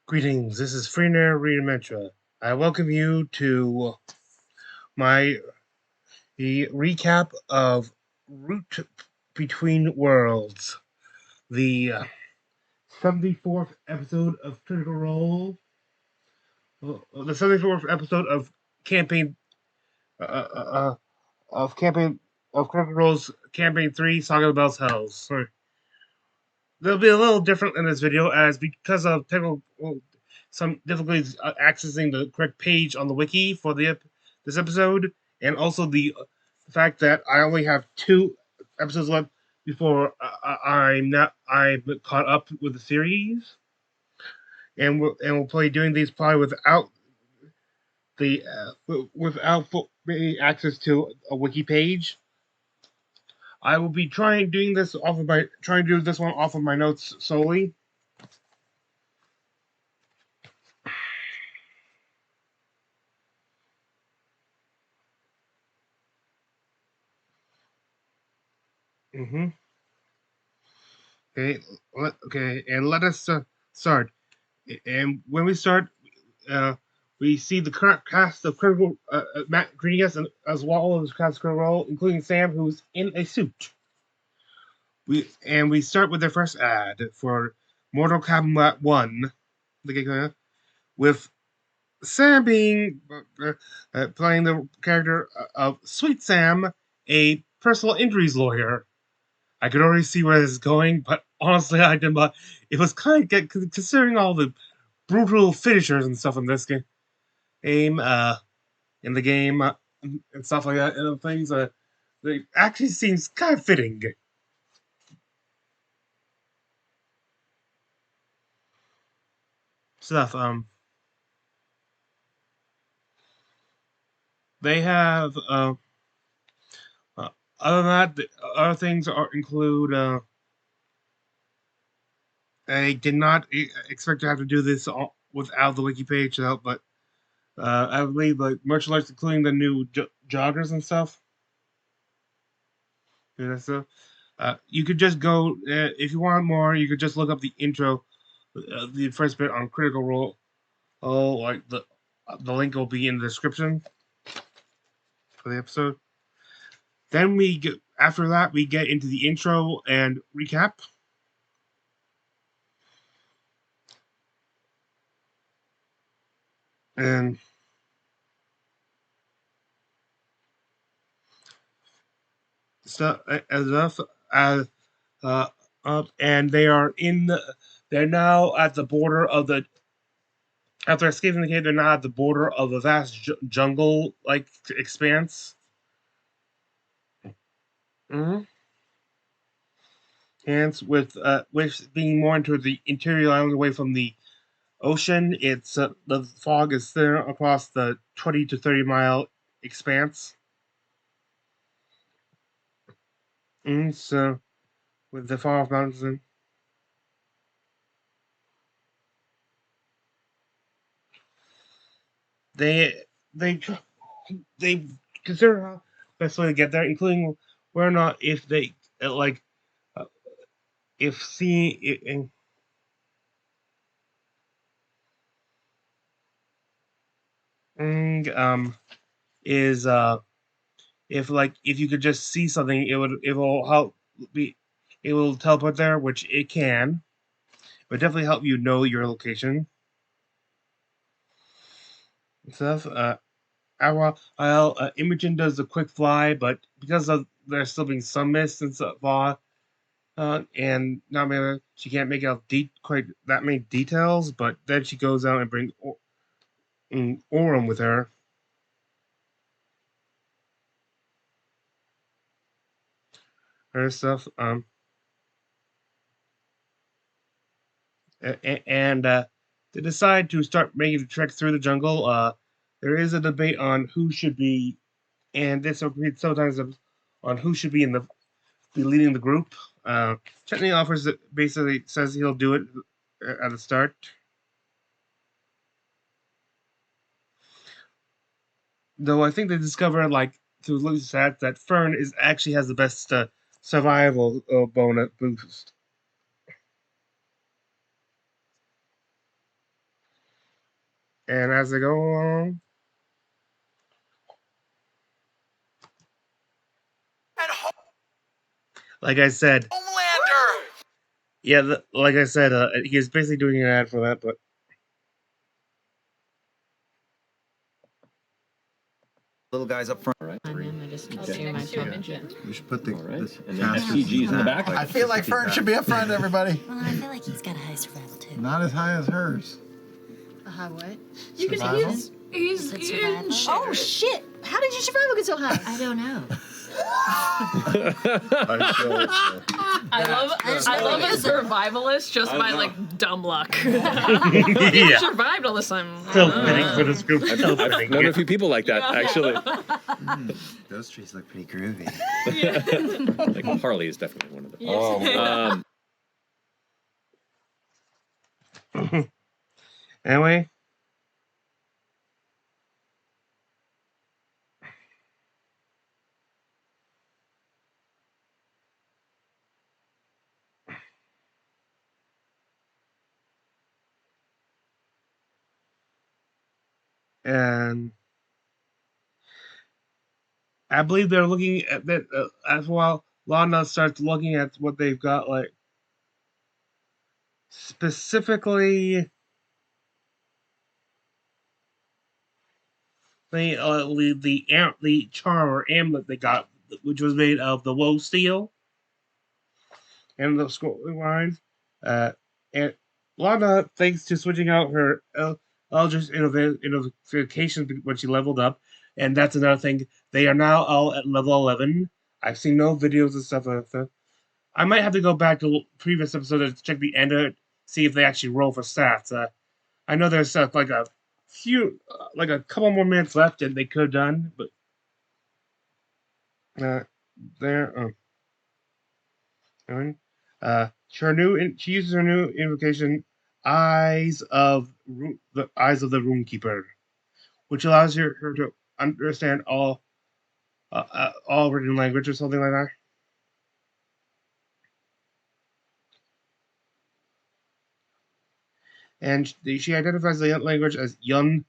Greetings, this is Freenair Redementia. I welcome you to my recap of Route Between Worlds, the 74th episode of Critical Role, the 74th episode of campaign uh, uh, of campaign of Critical Role's Campaign 3, Saga of the Bells Hells. Sorry. They'll be a little different in this video as because of technical some difficulties accessing the correct page on the wiki for this episode, and also the fact that I only have 2 episodes left before I'm caught up with the series, and we'll play doing these probably without me access to a wiki page. I will be trying to do this one off of my notes solely. Mm-hmm. Okay, and let us start. And when we start, uh, we see the current cast of Critical Matt Greenius as well as cast of Critical Role, including Sam, who's in a suit. We start with their first ad for Mortal Kombat 1, the game, with Sam being playing the character of Sweet Sam, a personal injuries lawyer. I could already see where this is going, but honestly, I did not. It was kind of considering all the brutal finishers and stuff in this game, in the game, and stuff like that, and things. It actually seems kind of fitting stuff. They have uh other than that, the other things include. I did not expect to have to do this without the wiki page out, but I believe like merchandise, including the new joggers and stuff. Yeah, so you could just go if you want more. You could just look up the intro, the first bit on Critical Role. Oh, like the link will be in the description for the episode. Then after that we get into the intro and recap. And stuff as enough as and they're now at the border of the after escaping the cave. They're now at the border of a vast jungle like expanse. Mm-hmm. And with being more into the interior island away from the ocean, it's the fog is thinner across the 20 to 30 mile expanse. So with the far off mountains, they they they consider how best way to get there, including where or not if they like uh, if seeing is if you could just see something, it will help be it will teleport there, which it can. It would definitely help you know your location and stuff. Imogen does the quick fly, but because of there still being some mist and stuff, and not maybe she can't make out quite that many details. But then she goes out and brings Orem with her stuff. And they decide to start making the trek through the jungle. There is a debate on who should be, and this agreed sometimes on who should be leading the group. Chetney offers it, basically says he'll do it at the start. Though I think they discover like through Lucy's stats that Fern is actually has the best survival bonus boost. And as they go along, like I said, Homelander. Yeah, like I said, he's basically doing an ad for that, but Little guys up front. All right. I just Okay. do my midget. We should put the And then F.C.G. in the back. I feel like Fern should be up front, everybody. Well, I feel like he's got a high survival too. Not as high as hers. A high what? You can Survival? he's Is it in survival? Oh shit! How did your survival get so high? I don't know. I love a it's survivalist just by like dumb luck. yeah, Survived all this time. still fitting for this group. Still I've fitting. known a few people like that, actually. Those trees look pretty groovy. Like Harley is definitely one of them. Yes. Anyway, and I believe they're looking at that as well. Lana starts looking at what they've got, like specifically the charm or amulet they got, which was made of the woe steel and the scroll lines. And Lana, thanks to switching out her Eldritch invocation when she leveled up, and that's another thing. They are now all at level 11. I've seen no videos and stuff like that. I might have to go back to previous episodes to check the end of it, see if they actually roll for stats. I know there's like a few, like a couple more minutes left, and they could have done, but there. She uses her new invocation, the Eyes of the Runekeeper, which allows her to understand all written language or something like that. And she identifies the language as Yun.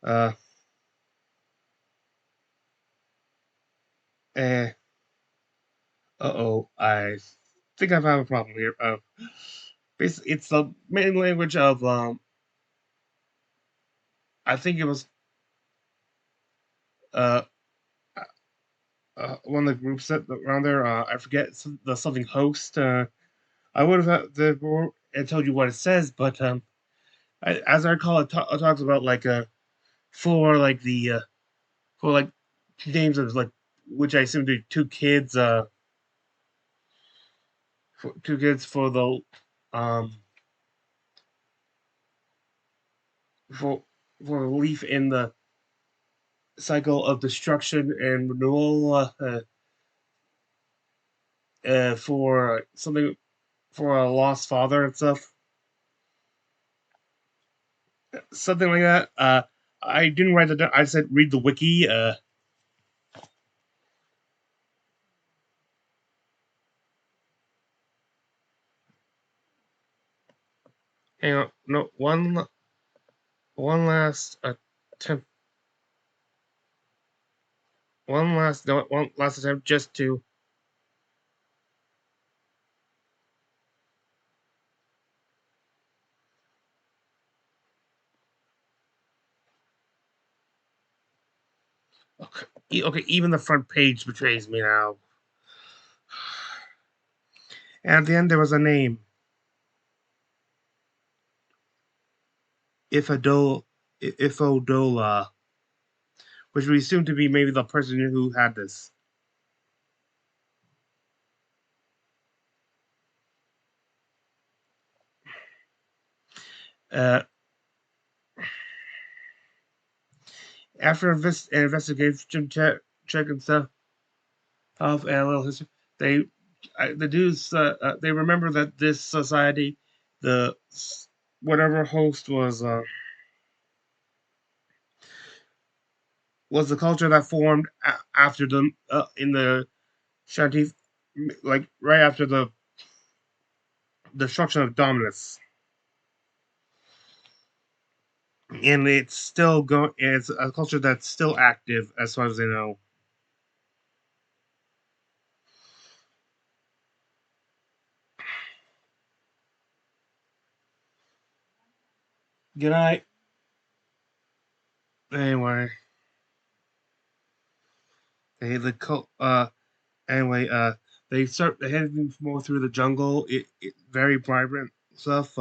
I think I have a problem here. Basically, it's the main language of I think it was uh, one of the groups that around there. I forget the something host. I would have told you what it says, but as I recall, it talks about like for like the for like names of like which I assume to be two kids for the um for relief in the cycle of destruction and renewal for something for a lost father and stuff, something like that. I didn't write that down. I said read the wiki. Hang on, no one last attempt. One last attempt just to. Okay, even the front page betrays me now. And at the end, there was a name. Ifodola, which we assume to be maybe the person who had this. Uh, After an investigation check and stuff of and a little history, the dudes they remember that this society, the whatever host was the culture that formed after the in the Shanti, like right after the destruction of Dominus. and it's still going. It's a culture that's still active as far as they know. Good night. Anyway, the cult. Anyway, they start heading more through the jungle. It very vibrant stuff.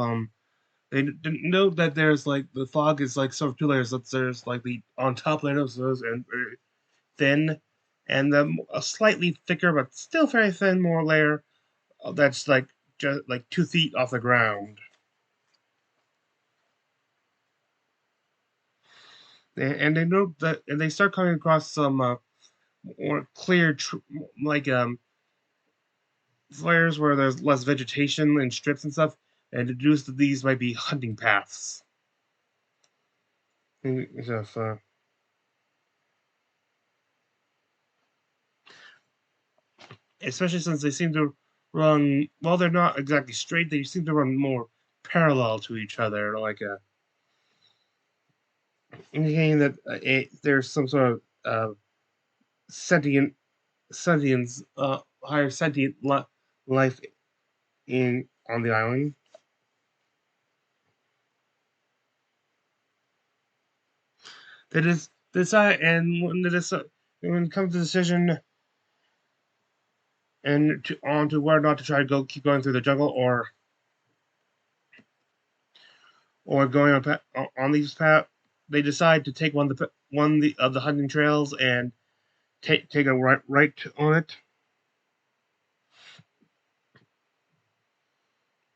They didn't know that there's like the fog is like sort of two layers. That there's like the on top layer of those and very thin, and then a slightly thicker but still very thin more layer that's like just like 2 feet off the ground. And they know that, and they start coming across some more clear, like flares where there's less vegetation and strips and stuff, and deduce that these might be hunting paths. And stuff, especially since they seem to run, well, they're not exactly straight, they seem to run more parallel to each other, like indicating that there's some sort of sentient, sentience, higher sentient life in on the island. They just decide, and when they decide, when it comes to the decision and on to whether or not to try to keep going through the jungle or going on these paths, they decide to take of the hunting trails and take a right on it.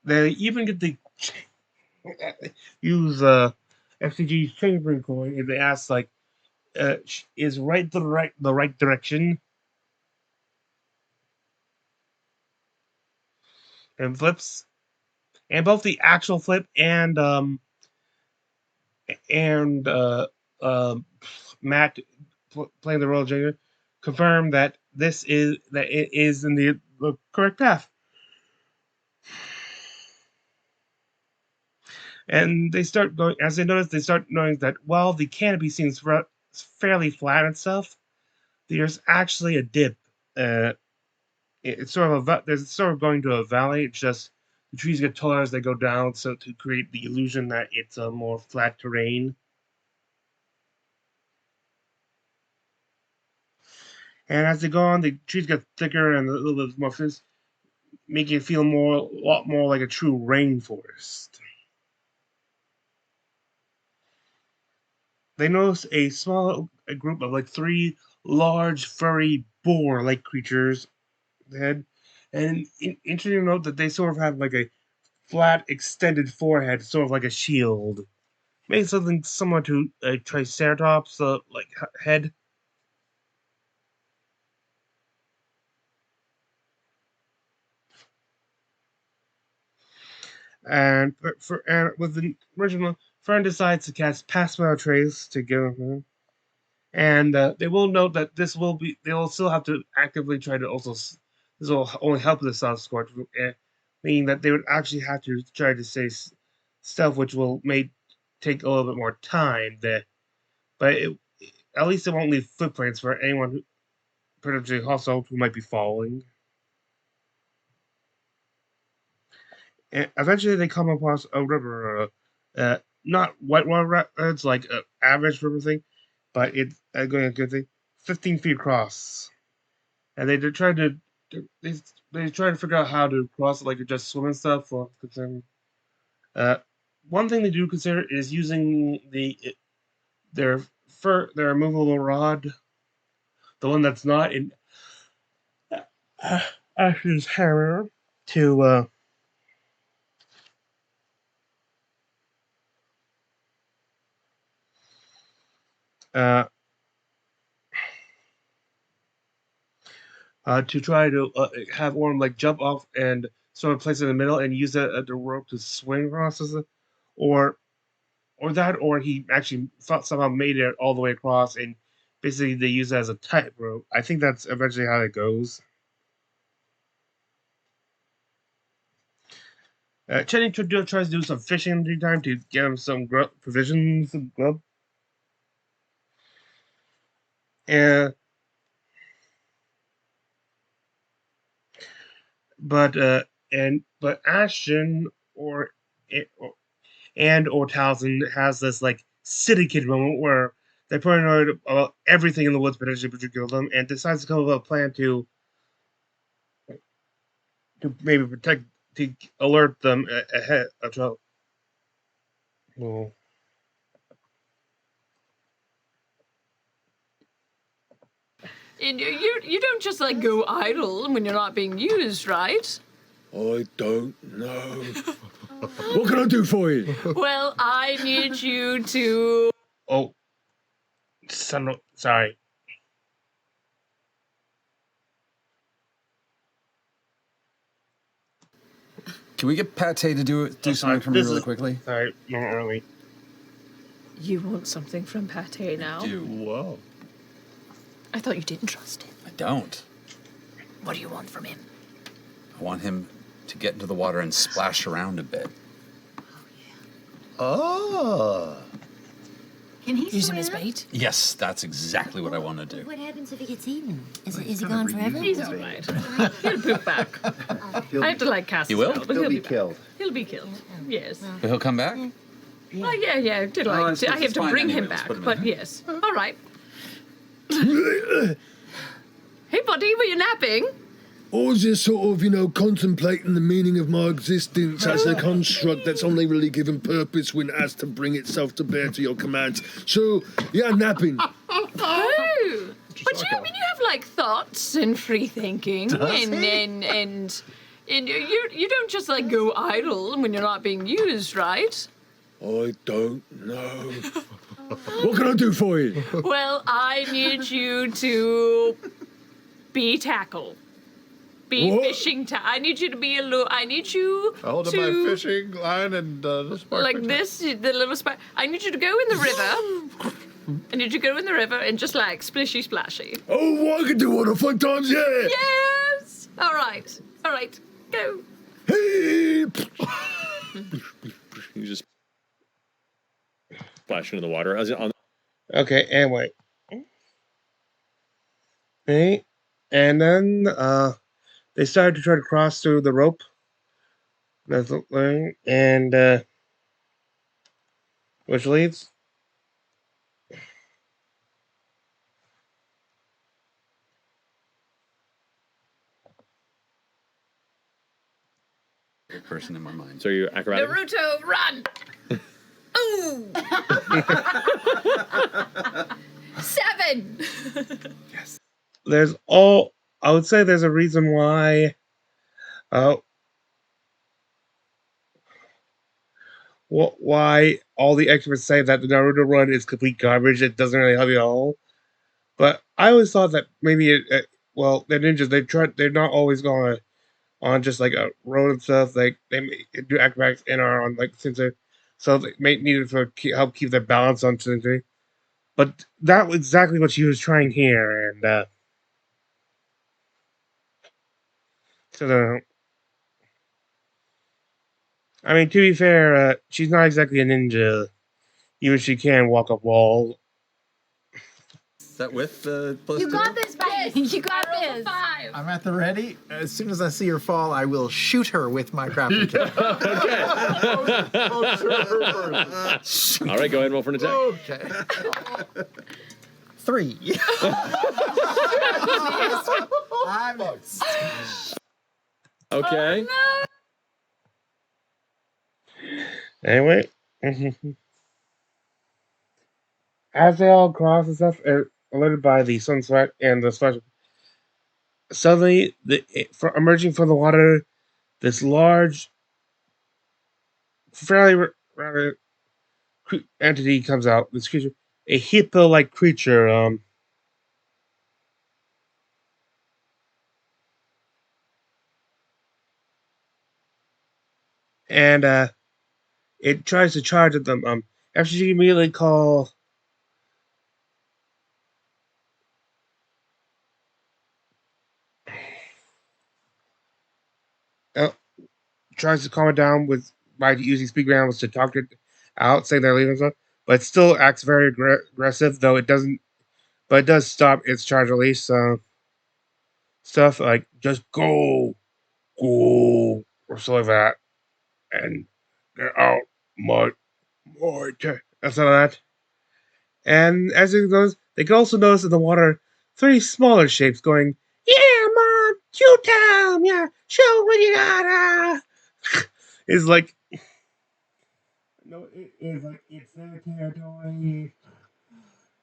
They even get the use F.C.G's chambering coin, and they ask like, "Is the right direction?" And flips, and both the actual flip and Matt playing the role of Junior confirm that it is in the correct path. And they start going as they notice. They start knowing that while the canopy seems fairly flat and stuff, there's actually a dip. Uh, it's sort of there's sort of going to a valley. It's just the trees get taller as they go down, so to create the illusion that it's a more flat terrain. And as they go on, the trees get thicker and a little bit more fierce, making it feel a lot more like a true rainforest. They notice a group of like three large, furry boar-like creatures head, and interesting to note that they sort of have like a flat, extended forehead, sort of like a shield. Maybe something similar to a Triceratops, like head. And with the original, Fern decides to cast Pass Trace to give him. And they will note that they will still have to actively try to also, this will only help the South Scorch, meaning that they would actually have to try to say stuff which may take a little bit more time. But at least it won't leave footprints for anyone who potentially hostile who might be following. And eventually, they come across a river, not whitewater. It's like an average river thing, but it's going a good thing, 15 feet across. And they they try to figure out how to cross it, like just swim and stuff. For concern, uh, one thing they do consider is using their removable rod, the one that's not in Ash's hammer, to uh, to try to have Orm like jump off and sort of place it in the middle and use the rope to swing across, or or he actually somehow made it all the way across and basically they use it as a tightrope. I think that's eventually how it goes. Chenny tries to do some fishing in the time to get him some provisions and grub. And but Ashton or or Towson has this like city kid moment where they paranoid about everything in the woods potentially to kill them, and decides to come up with a plan to maybe protect to alert them ahead of trouble. Well, And you don't just like go idle when you're not being used, right? I don't know. What can I do for you? Well, I need you to. oh, sorry. Can we get Pate to do something for me really quickly? Sorry, more early. You want something from Pate now? Whoa. I thought you didn't trust him. I don't. What do you want from him? I want him to get into the water and splash around a bit. Oh. Can he Use him swim? as bait? Yes, that's exactly what I want to do. What happens if he gets eaten? Is he gone forever? He's all right. He'll poop back. I have to like cast He his will? out, but He'll be back. killed. He'll be killed. Yes. But he'll come back? Oh yeah. Did Oh, I? it's I have to fine bring anyway, him let's back, put him in but there. yes. All right. Hey, buddy, were you napping? I was just sort of, contemplating the meaning of my existence as a construct that's only really given purpose when it has to bring itself to bear to your commands. So, yeah, napping. Oh, but you have like thoughts and free thinking, and you don't just like go idle when you're not being used, right? I don't know. What can I do for you? Well, I need you to be tackle. Be What? fishing I need you to be I need you Hold to my fishing line and the spark. like this, the little I need you to go in the river. I need you to go in the river and just like splishy splashy. Oh, I can do 1 or 5 times, yeah. Yes. All right. Go. Hey. You just splash into the water. Okay, anyway. Okay, and then they started to try to cross through the rope. That's the thing, and which leads. Person in my mind. So you're acrobatic? Naruto, run! Ooh! 7! I would say there's a reason why why all the experts say that the Naruto run is complete garbage. It doesn't really help you at all. But I always thought that maybe the ninjas they're not always going on just like a road and stuff. Like they do acrobatics and are on like sensor, so they may need it to help keep their balance on sensor. But that was exactly what she was trying here, and so I mean, to be fair, she's not exactly a ninja, even if she can walk up walls. Is that with the plus You 2? got this, buddy. You got this. 5. I'm at the ready. As soon as I see her fall, I will shoot her with my grappling kit. Okay. All right, go ahead and roll for an attack. Okay. 3. Okay. Anyway, as they all cross and stuff, alerted by the sunset and the special, suddenly, emerging from the water, this large, fairly rather entity comes out. This creature, a hippo-like creature. And it tries to charge at them. F.C.G immediately call. tries to calm it down by using speak grounds to talk it out, saying they're leaving stuff, but it still acts very aggressive. Though it doesn't, but it does stop its charge release stuff like just go, or something like that, and get out, my, and something like that. And as it goes, they can also notice in the water three smaller shapes going, "Yeah, mom, show time, yeah, show what you got." It's like, no, it's like it's their territory.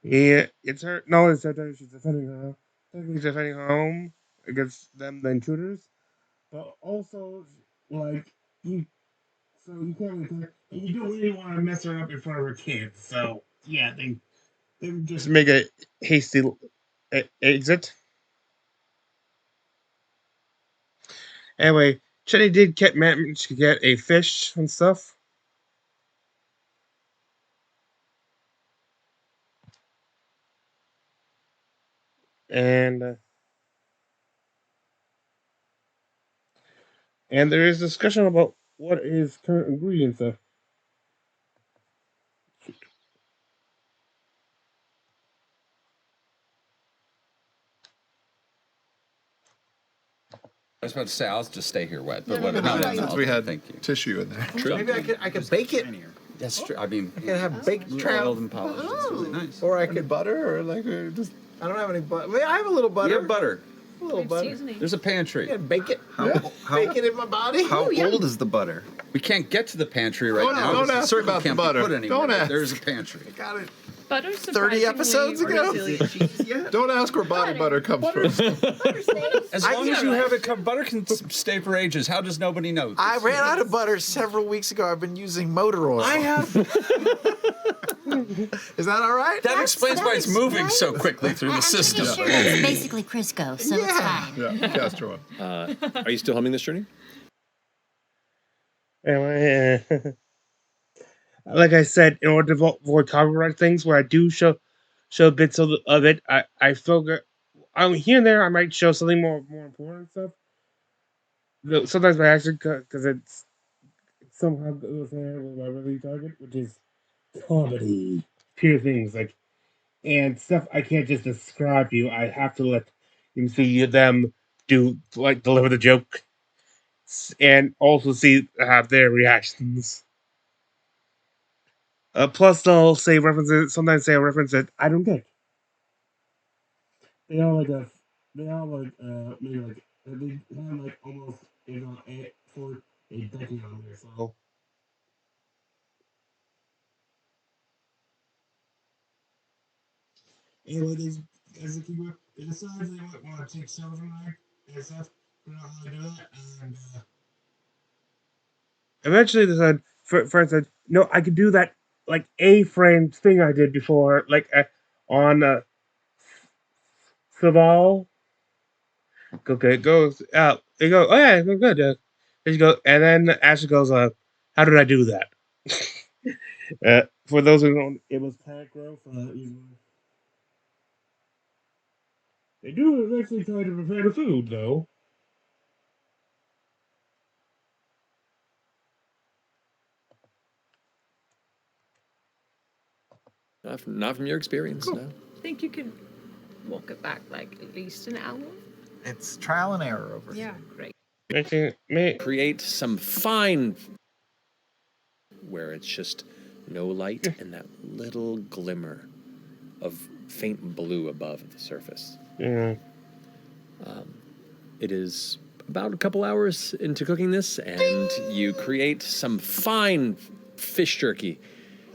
Yeah, it's her. No, it's her territory. She's defending her. Technically defending her home against them, the intruders. But also, like you, so you can't really, and you don't really want to mess her up in front of her kids. So yeah, they just make a hasty exit. Anyway, Chetty did manage to get a fish and stuff. And there is discussion about what is current ingredients of. I was about to say I'll just stay here wet, but whatever. No, Since we had thank you. tissue in there. Maybe I could bake it. That's true. I mean, I could have baked trout. oiled and polished. It's really nice. Or I Any could. butter or like just I don't have any butter. I have a little butter. You have butter. A little butter. Seasoning. There's a pantry. Yeah, bake it. How Bake it in my body. old is the butter? We can't get to the pantry right now. don't It ask certainly about the can't butter. be put anywhere. Don't ask. There's a pantry. Got it. Butter's 30 episodes ago? resilient. don't ask where body butter comes from. As long as you have it covered, butter can stay for ages. How does nobody know this? I ran out of butter several weeks ago. I've been using motor oil. I have. Is that all right? That explains why it's moving so quickly through the I'm pretty system. sure it's basically Crisco, so it's fine. Yeah, castor oil. Are you still humming this journey? Anyway, like I said, in order to avoid copyright things, where I do show bits of it, I feel good. Here and there, I might show something more important stuff. Sometimes by accident, because it's somehow goes there with my really target, which is comedy, pure things like and stuff I can't just describe to you. I have to let you see them deliver the joke, and also have their reactions. Plus, they'll say references. Sometimes say a reference that I don't get. They all maybe they have almost for a decade on there. So anyway, as a keeper, they decide they might want to take shelter from there and stuff. Figure out how to do that, and eventually they said, friend said, "No, I could do that like A-frame thing I did before, like on Saval." Okay, it goes out. They go, "Oh yeah, go good." There you go, and then Ashley goes, "How did I do that?" For those who don't, it was plant growth. They do eventually try to prepare the food, though. Not from your experience, no. Think you can walk it back like at least an hour? It's trial and error over here. Yeah, great. Create some fine where it's just no light and that little glimmer of faint blue above the surface. Yeah. It is about a couple hours into cooking this, and you create some fine fish jerky.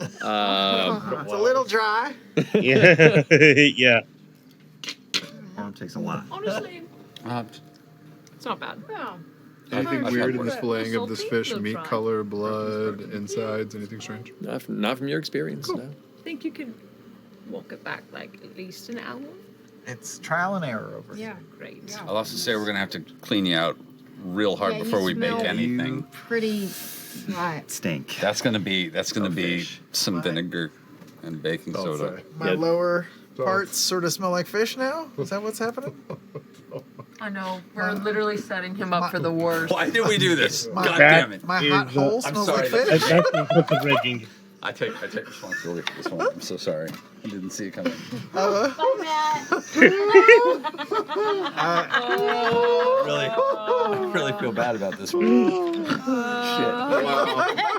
It's a little dry. Yeah. Yeah. It takes a lot. Honestly, it's not bad. Yeah. Anything I've weird had in worse. displaying of this Salty, fish? little Meat dry. color, blood, insides, anything strange? Not from your experience, no. Think you can walk it back like at least an hour? It's trial and error over here. Yeah, great. I'll also say we're gonna have to clean you out real hard Yeah, before you we bake smell anything. Pretty right. Stink. That's gonna be fish. some vinegar and baking Don't soda. say. My lower parts sort of smell like fish now? Is that what's happening? I know. We're literally setting him up for the worst. Why did we do this? My- God That damn it. My is, hot hole I'm smells sorry, like that's- fish. That's the breaking. I take responsibility for this one. I'm so sorry. I didn't see it coming. Bye, Matt. Really feel bad about this one. Shit.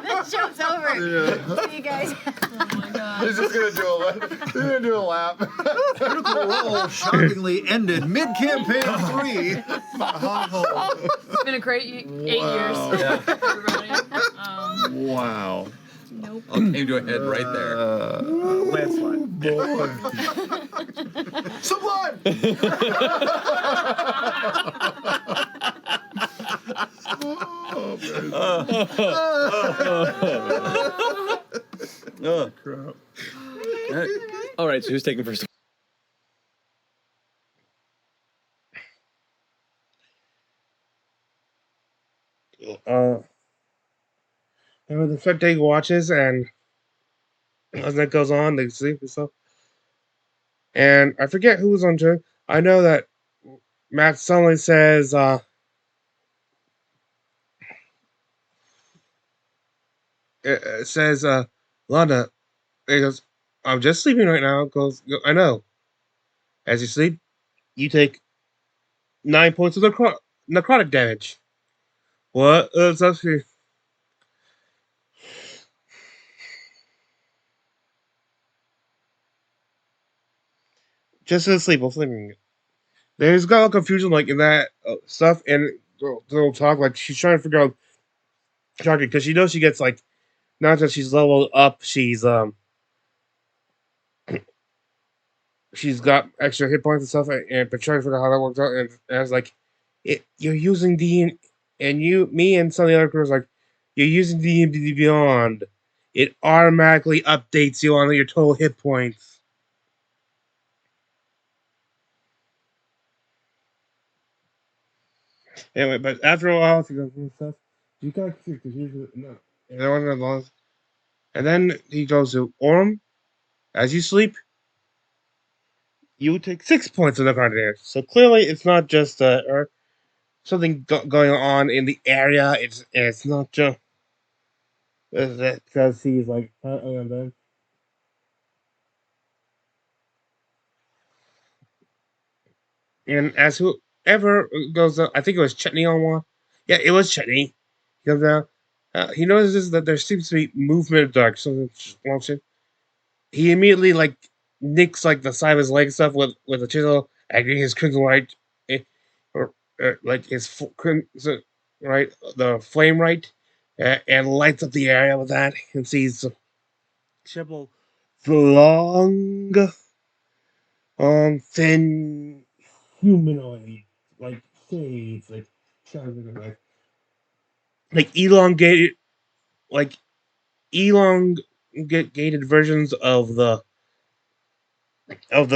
The show's over. See you guys. Oh my god. He's just gonna do a lap. Critical Role shockingly ended mid-campaign 3. Hot hole. It's been a great 8 years. Yeah. Everybody. Wow. Nope. Came to a head right there. Landslide. Sublime! Crap. All right, so who's taking first? The spectator watches, and as that goes on, they sleep and stuff. And I forget who was on turn. I know that Matt suddenly says, it says, Lana, he goes, I'm just sleeping right now. Goes, I know. As you sleep, you take 9 points of necrotic damage. What? It's up to you. Just to sleep, I'm sleeping. There's got a lot of confusion like in that stuff, and they'll talk like she's trying to figure out target because she knows she gets like not that she's leveled up, she's got extra hit points and stuff, and but trying to figure out how that works out. And I was like, you're using D, and me, and some of the other crews like, you're using D&D Beyond. It automatically updates you on your total hit points. Anyway, but after a while, she goes and stuff. You got because usually no, and that wasn't as long as. And then he goes to Orm. As you sleep, you take 6 points of necrotic damage. So clearly, it's not just or something going on in the area. It's not just because he's like then. And as whoever goes, I think it was Chetney on one. Yeah, it was Chetney. He comes down. He notices that there seems to be movement of dark. Something launching. He immediately like nicks like the side of his leg stuff with a chisel, acting his crimson light, or like his right, the flame right, and lights up the area with that, and sees several long, thin humanoid like shades, like elongated, like elongated versions of the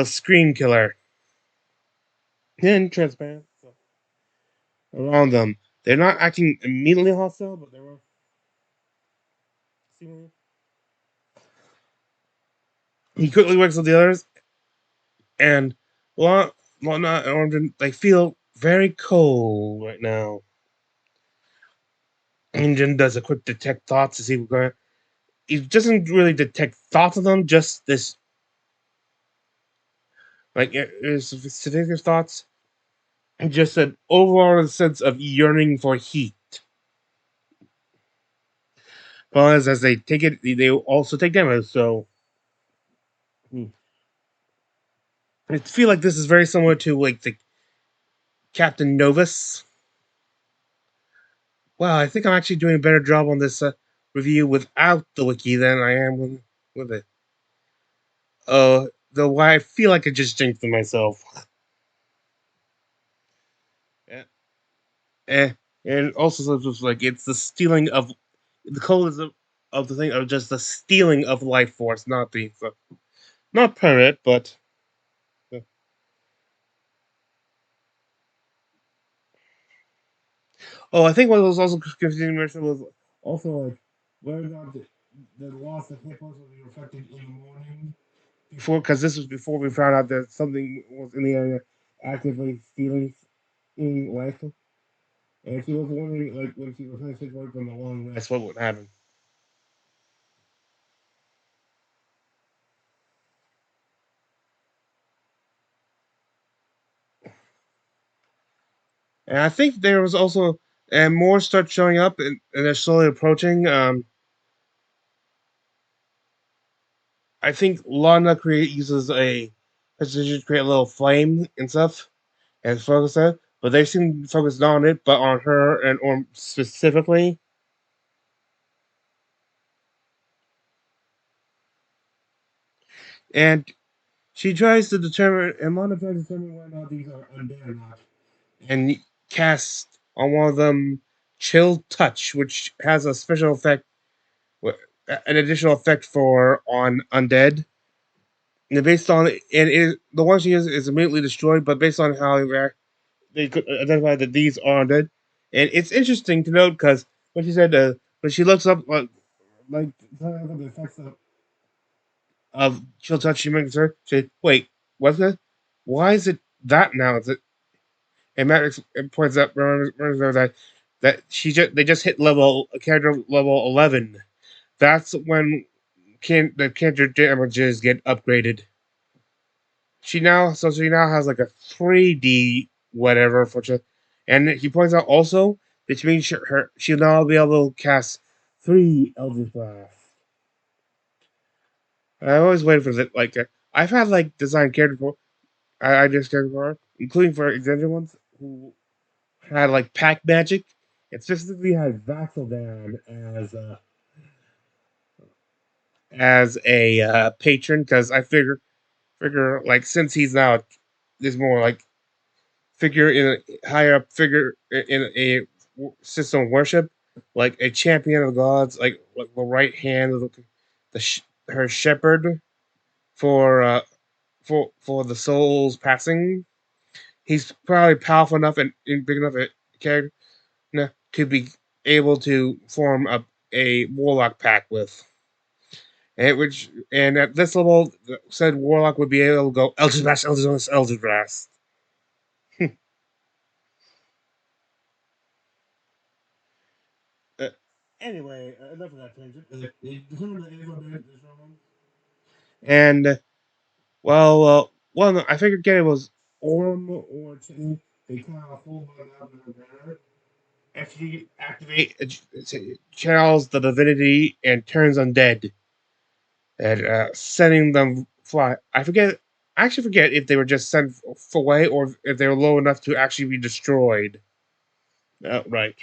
screen killer. And transparent around them. They're not acting immediately hostile, but they were seemingly. He quickly works with the others, and Lana and Ormond, they feel very cold right now. Ingen does a quick detect thoughts to see what's going on. He doesn't really detect thoughts of them, just this, like, specific thoughts, and just an overall sense of yearning for heat. Well, as they take it, they also take damage, so. I feel like this is very similar to like the Captain Novus. Wow, I think I'm actually doing a better job on this review without the wiki than I am with it. Though why I feel like I just jinxed it myself. Yeah. And also so it's like it's the stealing of the code of the thing of just the stealing of life force, not the not permit, but. Oh, I think what was also confusing was also like whether or not the loss of hit points will be reflected in the morning before, because this was before we found out that something was in the area actively stealing. in life, and she was wondering, like, when she was trying to take away from the long rest, what would happen. And I think there was also, and more start showing up, and they're slowly approaching. I think Lana uses a precision to create a little flame and stuff, and focus on it. But they seem to focus not on it, but on her and Orm specifically. And she tries to determine, and Lana tries to determine whether or not these are undead or not, and casts on one of them Chill Touch, which has a special effect, an additional effect for on undead. And based on the one she uses is immediately destroyed, but based on how they react, they could identify that these are undead. And it's interesting to note because when she said when she looks up like the effects of Chill Touch, she makes her say, "Wait, what's that? Why is it that now? Is it?" And Matt points out, remembers that they just hit character level 11. That's when the character damages get upgraded. She now has like a 3D whatever and he points out also which means she'll now be able to cast 3 Eldritch Blast. I always waited for that. I've had like design characters before. I just characters before, including for extension ones who had like pack magic. It specifically had Vaxeldan as a patron because I figure like since he's now is more like figure in a higher up figure in a system of worship, like a champion of gods, like the right hand of her shepherd for for the soul's passing. He's probably powerful enough and big enough a character to be able to form a warlock pack with. And at this level, said warlock would be able to go Eldritch Blast, Eldritch Blast, Eldritch Blast. Uh, anyway, enough of that tangent. And well, no, I figured again it was Orm or two. They kind of hold on up in the banner. F.C.G activate channels the divinity and turns undead, and sending them fly. I actually forget if they were just sent away or if they were low enough to actually be destroyed. Right.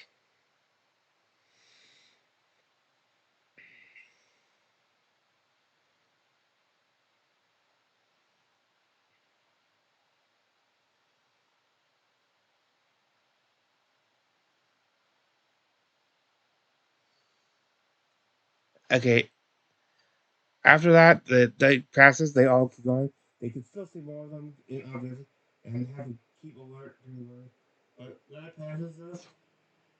Okay. After that, the day passes. They all keep going. They can still see more of them in obviously, and have to keep alert. But that passes us,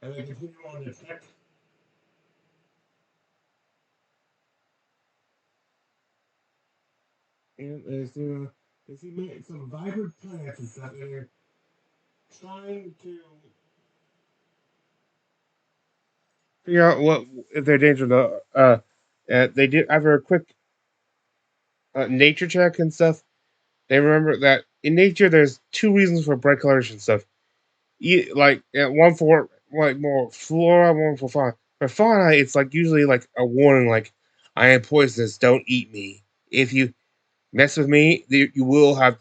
and they continue on their trek. And they see some vibrant plants and stuff, and they're trying to figure out what if they're dangerous. They did after a quick nature check and stuff. They remember that in nature, there's two reasons for bright colors and stuff. One for like more flora, one for fauna. For fauna, it's like usually like a warning, like I am poisonous, don't eat me. If you mess with me, you will have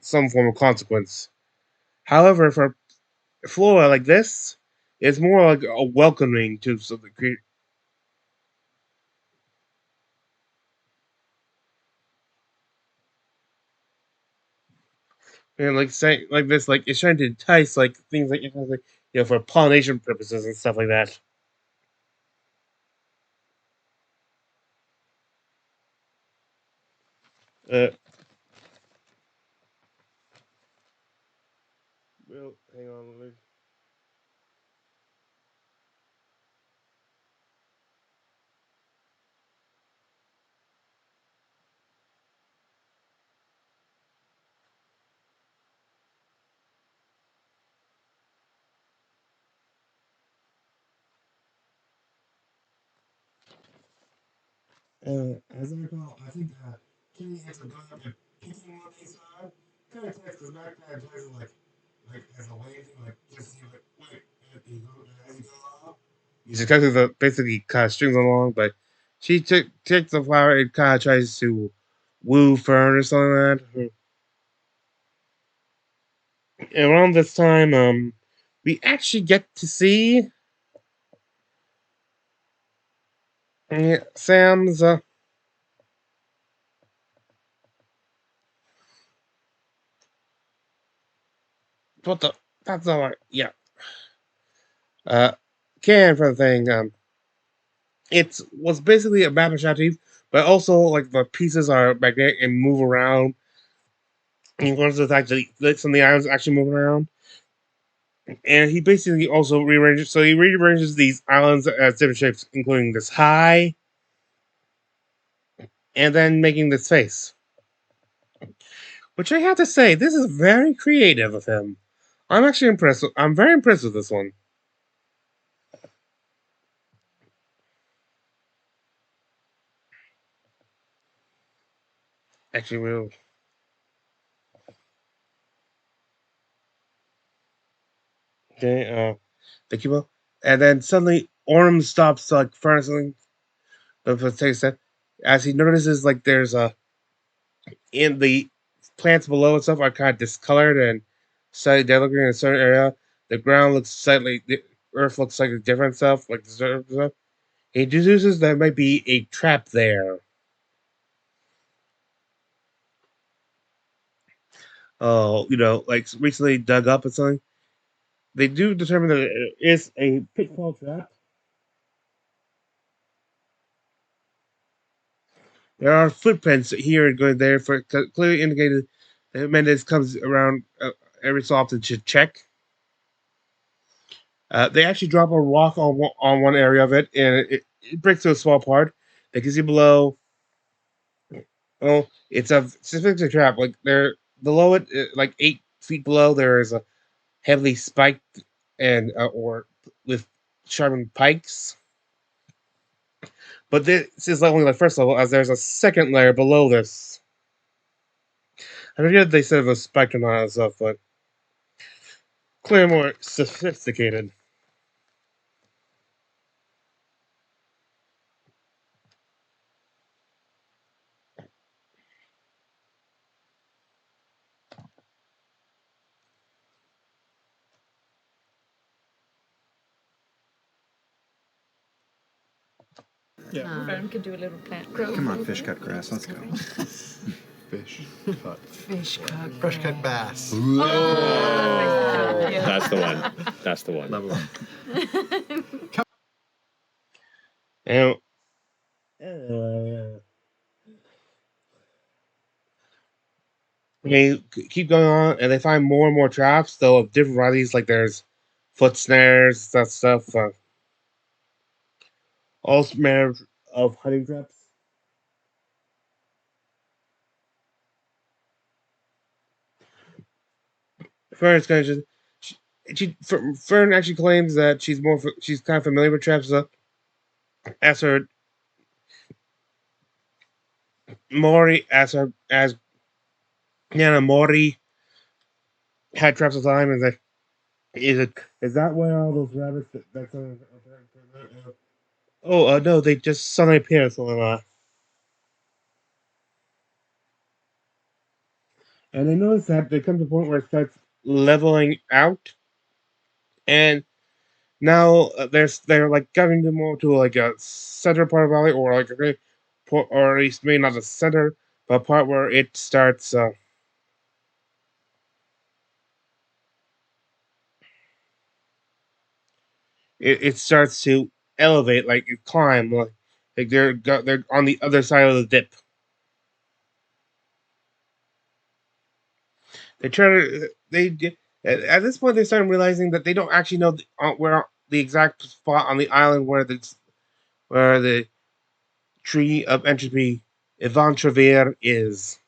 some form of consequence. However, for flora like this, it's more like a welcoming to something. And like saying like this, like it's trying to entice like things for pollination purposes and stuff like that. Uh, well, hang on. As I recall, I think Kenny ends up going up and picking one of these kind of text because Mac kind of plays it like as a wave thing, like just see like wait, and you go as you go along. He's expecting the basically kind of strings along, but she takes the flower and kind of tries to woo Fern or something like that. And around this time, we actually get to see Sam's what the that's not right. Yeah, uh, can for the thing. It was basically a map of but also like the pieces are magnetic and move around. And once it's actually some of the islands actually move around, and he basically also rearranges. So he rearranges these islands as different shapes, including this high, and then making this face. Which I have to say, this is very creative of him. I'm actually impressed. I'm very impressed with this one. Actually, we'll okay. The Cubo, and then suddenly Orm stops like furnace the takes that as he notices like there's a in the plants below and stuff are kind of discolored and slightly delicate in a certain area. The ground looks slightly, the earth looks like a different stuff, like the stuff. He deduces there might be a trap there. Oh, like recently dug up or something. They do determine that it is a pitfall trap. There are footprints here and going there for clearly indicated that Mendez comes around every so often to check. They actually drop a rock on one area of it, and it breaks to a small part. They can see below. Oh, it's a specific trap. Like there below it, like 8 feet below, there is a heavily spiked and or with sharpened pikes. But this is only the first level, as there's a second layer below this. I forget if they said it was spiked or not and stuff, but clearly more sophisticated. Yeah. Fern could do a little plant growth. Come on, fish cut grass. Let's go. Fish cut. Fish cut. Fresh cut bass. That's the one. That's the one. Level one. And they keep going on, and they find more and more traps, though of different varieties. Like there's foot snares, that stuff. All manner of hunting traps. Fern's kind of just Fern actually claims that she's kind of familiar with traps. As her Mori as Nana Mori had traps all the time, and that is that where all those rabbits that's oh no, they just suddenly appear something like that. And I notice that there comes a point where it starts leveling out, and now they're like getting them more to like a center part of the valley, or like or at least maybe not the center, but a part where it starts. It starts to elevate, like it climb, like they're on the other side of the dip. They try to at this point they start realizing that they don't actually know where the exact spot on the island where the tree of entropy Ivan Trevere is.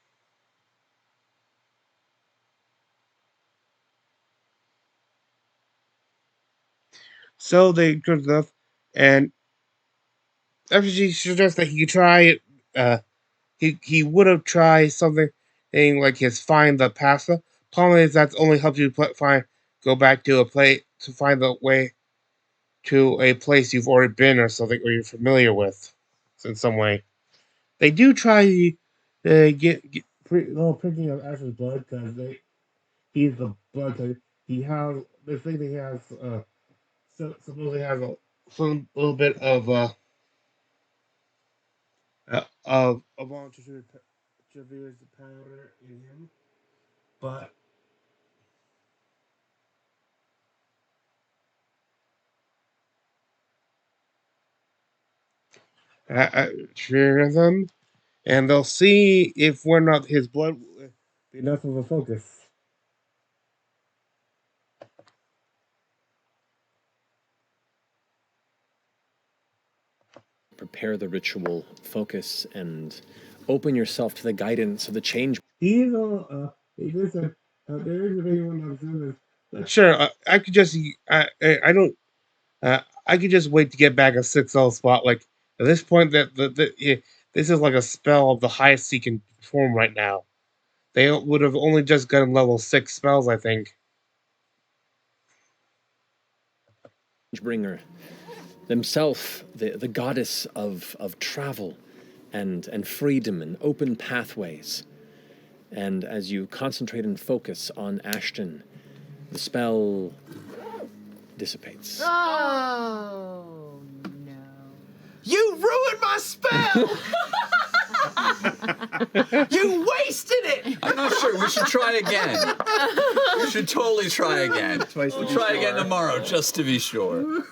So they good enough, and F.C.G suggests that he could try. He would have tried something like his find the pasta. Problem is that's only helps you go back to a place to find the way to a place you've already been or something or you're familiar with in some way. They do try to get printing of Ash's blood because he's the blood type. He has they think he has supposedly has some little bit of volunteer powder in him, but trigger them, and they'll see if we're not his blood be enough of a focus. Prepare the ritual, focus, and open yourself to the guidance of the change. He's there's a there is a big one sure, I could just I don't I could just wait to get back a 6L spot. Like at this point, this is like a spell of the highest he can perform right now. They would have only just gotten level 6 spells, I think. Bringer, themself, the goddess of travel and freedom and open pathways. And as you concentrate and focus on Ashton, the spell dissipates. Oh no! You ruined my spell. You wasted it. I'm not sure. We should try again. We should totally try again. We'll try again tomorrow just to be sure.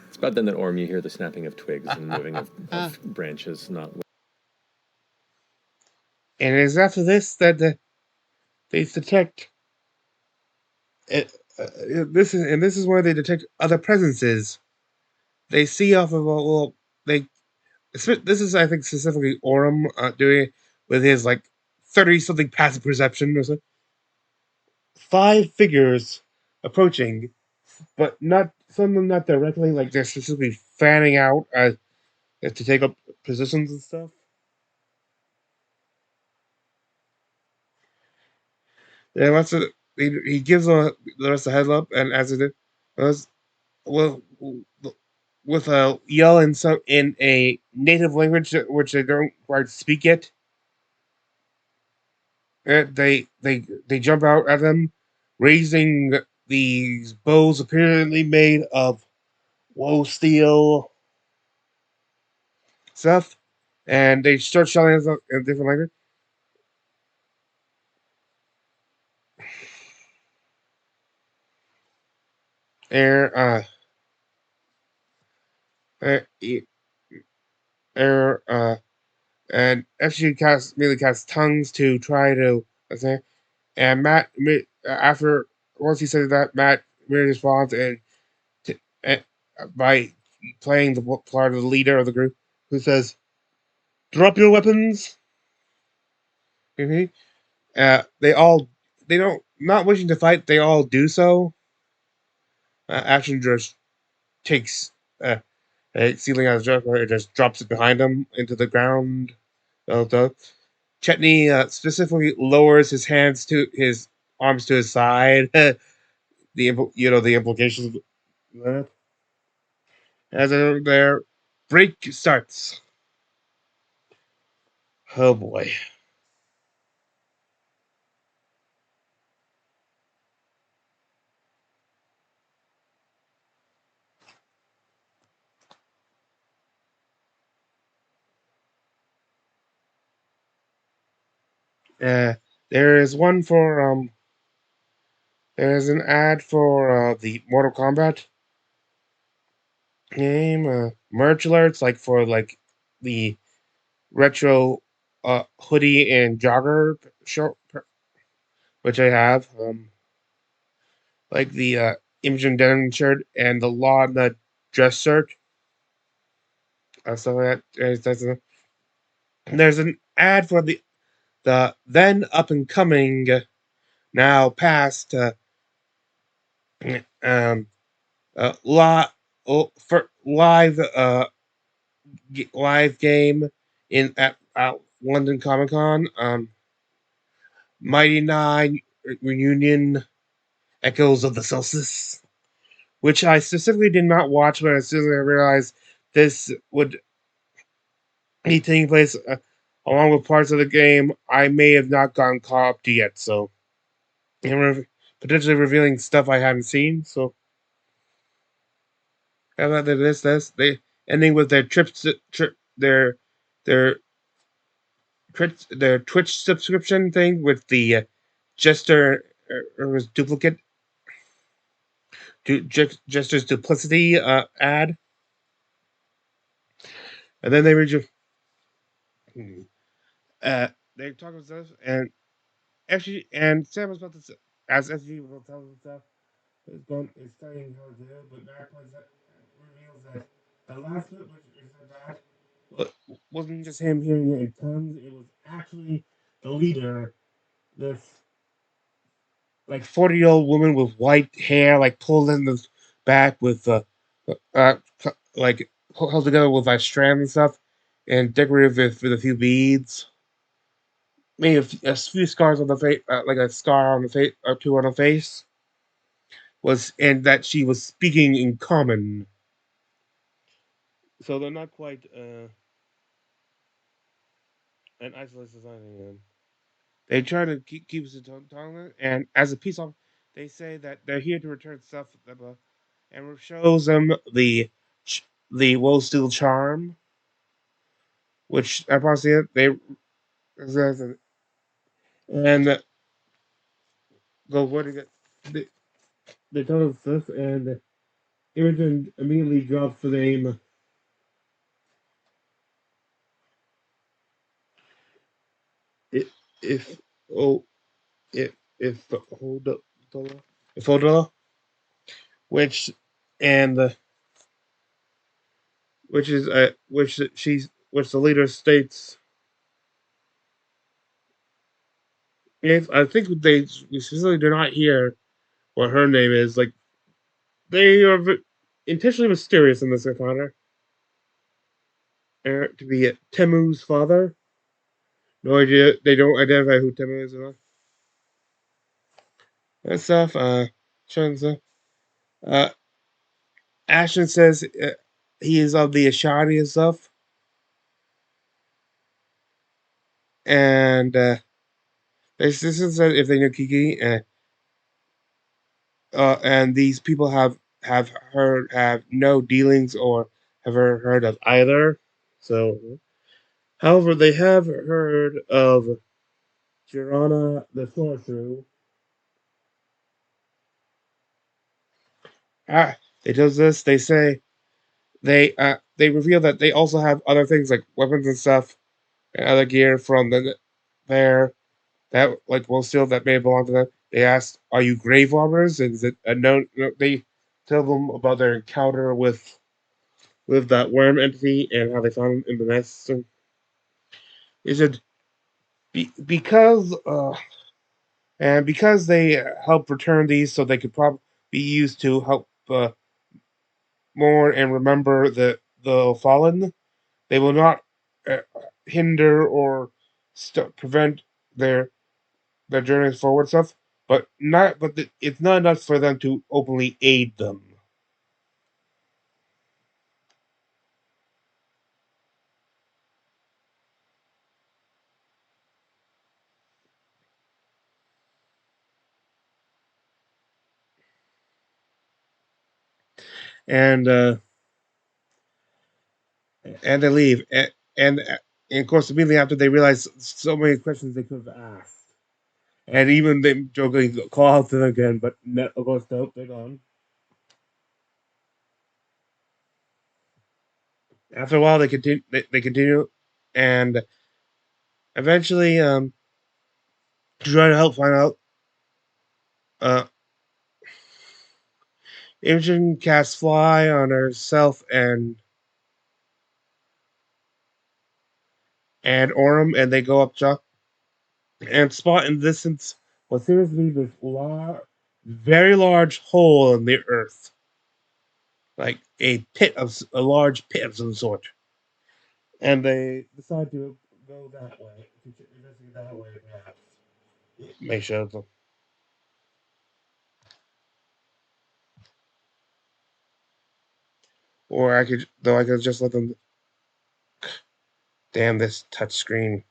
It's about then that Orm, you hear the snapping of twigs and moving of branches, not. And it is after this that they detect. This is where they detect other presences. They see off of they. This is I think specifically Orm doing it with his like 30-something passive perception or something. 5 figures approaching, but not some of them not directly. Like they're specifically fanning out to take up positions and stuff. And he gives the rest a heads up, and as it was well with a yell in a native language which they don't quite speak yet. They jump out at them, raising these bows apparently made of woe steel stuff, and they start shouting at us in a different language. Air, uh, air, and F.C.G immediately casts tongues to try to, and Matt, after once he says that, Matt immediately responds and by playing the part of the leader of the group, who says, "Drop your weapons." They don't, not wishing to fight. They all do so. Action just takes ceiling out of the it just drops it behind him into the ground. Chetney specifically lowers his arms to his side. The implications of that. As their break starts. Oh boy. There is one for there's an ad for the Mortal Kombat game, merch alerts like for like the retro hoodie and jogger shirt, which I have, like the Imogen denim shirt and the Law and the dress shirt. So there's an ad for the then up and coming, now past um for live live game at London Comic Con. Mighty Nine Reunion Echoes of the Solstice, which I specifically did not watch, but as soon as I realized this would be taking place along with parts of the game I may have not gotten caught up to yet. So, and potentially revealing stuff I hadn't seen. So, how about this? They ending with their their their Twitch subscription thing with the Jester or duplicate Jester's duplicity ad, and then they read you. They talk about stuff, and actually, and Sam was about to say, as F.C.G will tell us stuff, is studying how to do it, but Matt points out, reveals that the last bit, which is that wasn't just him hearing it in tongues, it was actually the leader, this like 40-year-old woman with white hair, like pulled in the back with uh like held together with like strands and stuff, and decorated with a few beads. Maybe a few scars on the face, like a scar on the face or two on the face. Was and that she was speaking in common. So they're not quite an isolated society. They try to keep us tolerant, and as a peace offering, they say that they're here to return stuff, and shows them the Woe Steel charm, which I probably they and go what to get they tell us this, and Imogen immediately drops the name. If oh if hold up if Odola, which and which is which the leader states. If I think they specifically do not hear what her name is. Like they are intentionally mysterious in this encounter. To be Temu's father. No idea. They don't identify who Temu is. That stuff. Showing stuff. Uh, Ashton says he is of the Ashadi and stuff, and this is said if they know Kiki, and these people have no dealings or have heard of either. So, however, they have heard of Girana the sorcerer. They does this. They say they reveal that they also have other things like weapons and stuff and other gear from their that like will still that may belong to them. They asked, "Are you grave robbers?" And is it a no? They tell them about their encounter with that worm entity and how they found him in the nest. And he said, because and because they help return these, so they could probably be used to help mourn and remember the fallen. They will not uh, hinder or prevent their journey forward stuff, it's not enough for them to openly aid them. And and they leave, and of course immediately after they realize so many questions they could have asked, and even they jokingly call out to them again, but no, of course nope, they're gone. After a while, they continue. They continue, and eventually, to try to help find out, uh, Imogen casts fly on herself and Orem, and they go up and spot in the distance what seems to be this very large hole in the earth, like a large pit of some sort. and they decide to go that way, to investigate that way, perhaps. Make sure. Or I could just let them. Damn this touch screen.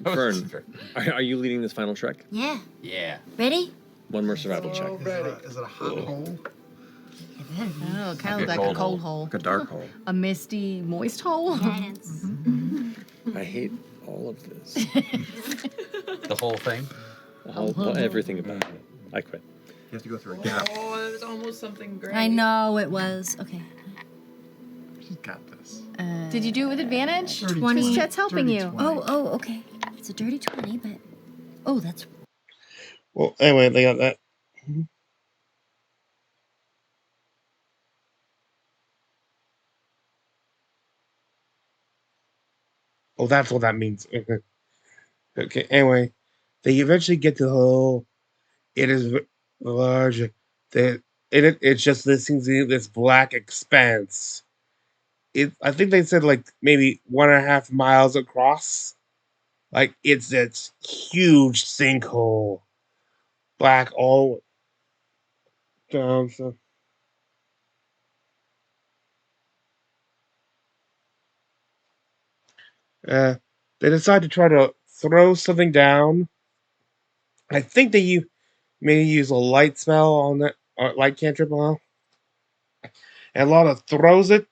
Fern, are you leading this final trek? Yeah. Yeah. Ready? One more survival check. Is it a hot hole? Oh, Like kind a of like cold a cold hole. hole. Like a dark hole. A misty, moist hole. Guidance. I hate all of this. The whole thing. Everything about it. I quit. You have to go through a gap. Oh, it was almost something great. I know it was. Okay. She's got this. Did you do it with advantage? 30, 20. Chet's helping dirty you. 20. Oh, okay. It's a dirty 20, but. Oh, that's. Well, anyway, they got that. Oh, that's what that means. Okay, anyway, they eventually get to the hole. It is large. It's just this black expanse. I think they said like maybe 1.5 miles across. Like it's huge sinkhole, black all down. So, uh, they decide to try to throw something down. I think they maybe use a light spell on that, or light cantrip on. And Lana throws it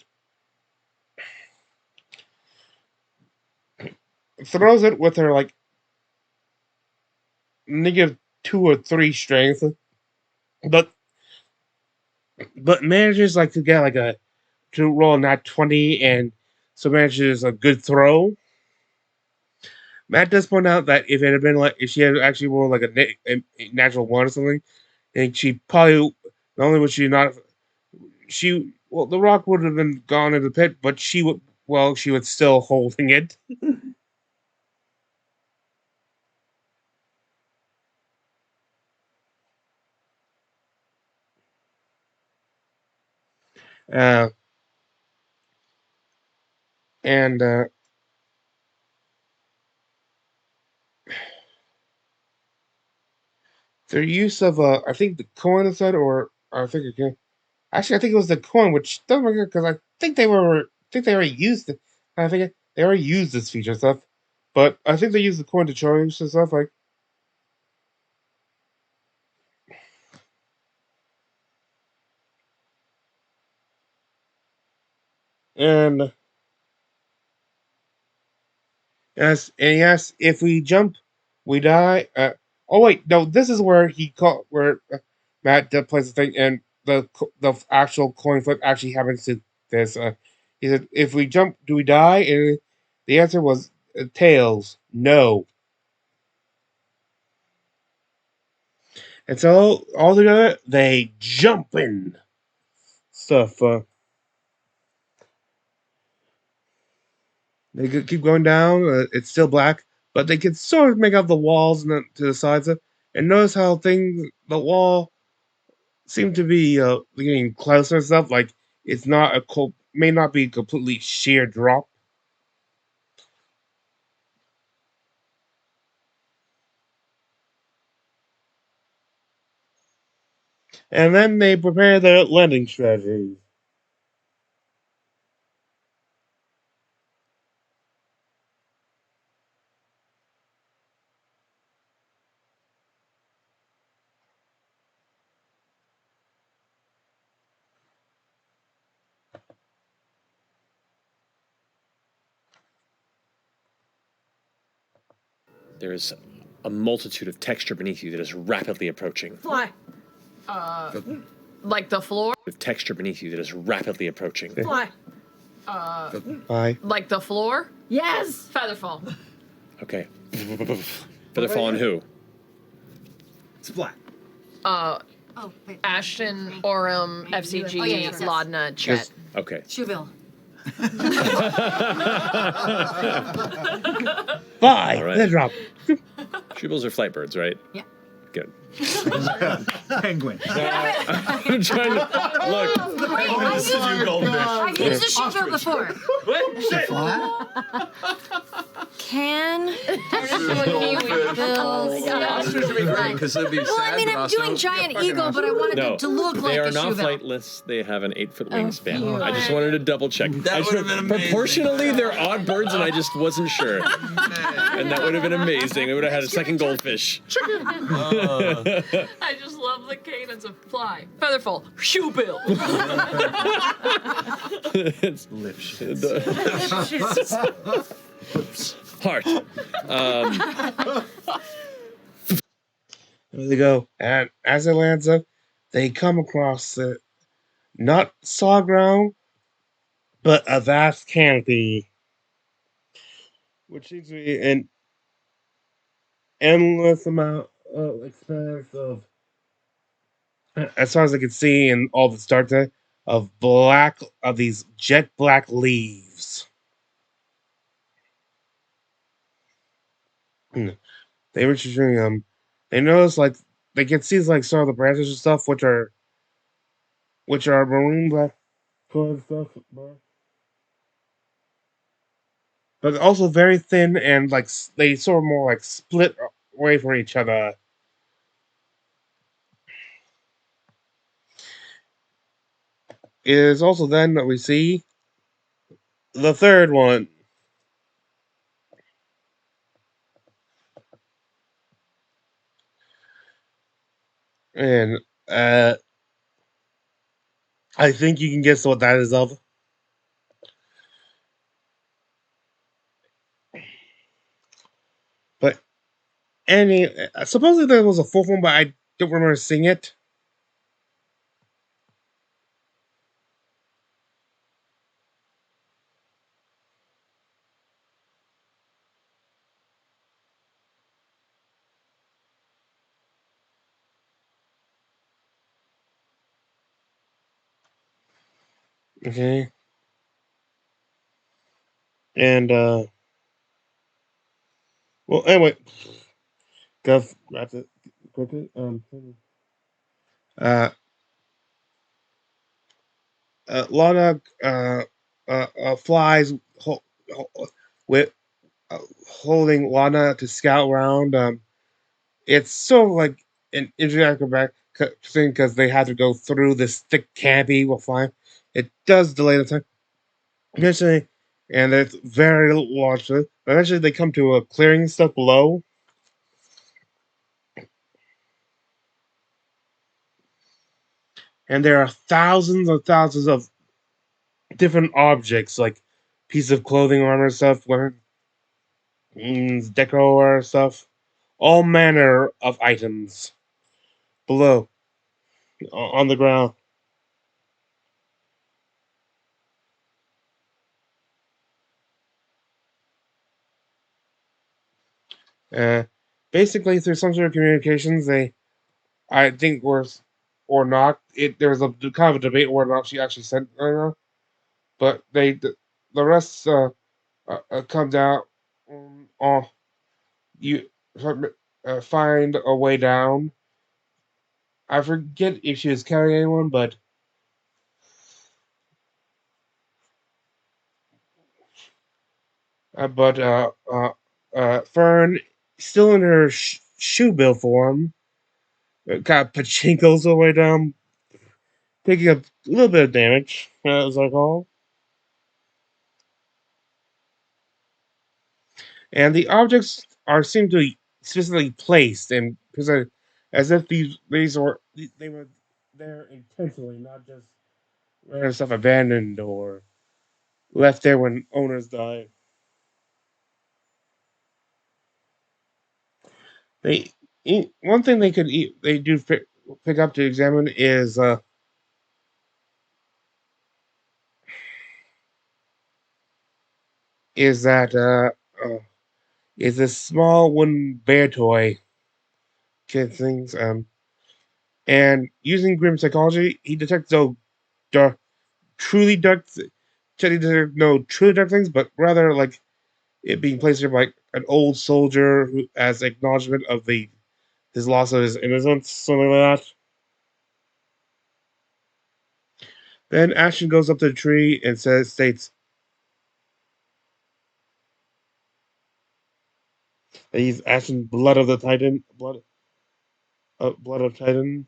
with her like -2 or 3 strength, but manages like to get like to roll a nat 20, and so manages a good throw. Matt does point out that if it had been like if she had actually rolled like a natural 1 or something, and she probably not only would she not the rock would have been gone in the pit, but she would still holding it. Uh, and their use of I think the coin is said, or I think again. Actually, I think it was the coin, which doesn't make it because I think they already used it. I think they already used this feature stuff, but I think they used the coin to charge and stuff like. And yes, if we jump, we die. Oh wait, no, this is where Matt plays the thing, and the actual coin flip actually happens to this. He said, "If we jump, do we die?" And the answer was tails. No. And so all together they jump in stuff. They keep going down. It's still black, but they can sort of make out the walls and to the sides of. And notice how the wall seem to be getting closer and stuff. Like it's not may not be a completely sheer drop. And then they prepare their landing strategy. There's a multitude of texture beneath you that is rapidly approaching. Fly. Like the floor? With texture beneath you that is rapidly approaching. Fly. Bye. Like the floor? Yes! Featherfall. Okay. Featherfall on who? It's flat. Oh, wait. Ashton, Orem, F.C.G, Oh, yes. Laudna, Chet. Okay. Chuville. Fly. All right. Then drop. Shoebills are flight birds, right? Yeah. Good. Penguin. I'm trying to look. Wait, I've used the shoebill before. Can Ostrich would be great because it'd be Well, I mean, I'm doing giant eagle, but I wanted No, it to look like they a are not shoebill. flightless. They have an 8-foot wingspan. phew. I just wanted to double check. That would have been amazing. Proportionally, they're odd birds, and I just wasn't sure. And that would have been amazing. We would have had a second goldfish. I just love the cadence of fly, featherfall, shoebill. It's Lip shit. heart. There they go. And as it lands up, they come across not solid ground, but a vast canopy, which seems to be an endless amount of expanse of, as far as I can see in all the start there, of these jet black leaves. They were showing they notice like they can see like some of the branches and stuff which are maroon black colored stuff, but also very thin and like they sort of more like split away from each other. It is also then that we see the third one. And I think you can guess what that is of. But supposedly there was a fourth one, but I don't remember seeing it. Okay. And well, anyway, Gov grabs it quickly. Uh, Lana flies with holding Lana to scout around. It's sort of like an interactive back thing because they had to go through this thick canopy while flying. It does delay the time. Eventually, and it's very large. Eventually, they come to a clearing stuff below. And there are thousands and thousands of different objects, like pieces of clothing, armor stuff, weapons, decor stuff, all manner of items below on the ground. Uh, Basically, through some sort of communications, I think, or not. There was a kind of a debate whether or not she actually sent her, but the rest comes out. Oh, you find a way down. I forget if she was carrying anyone, but Fern, still in her shoe bill form, got pachinkos all the way down, taking a little bit of damage, as I recall. And the objects seem to be specifically placed and presented as if they were there intentionally, not just random stuff abandoned or left there when owners died. They one thing they do pick up to examine is that is this small wooden bear toy kid things and using grim psychology he detects dark truly dark Chetty didn't know truly dark things, but rather like it being placed here by an old soldier who, as acknowledgement of his loss of his innocence, something like that. Then Ashton goes up to the tree and states that he's Ashton, blood of the Titan, blood of Titan,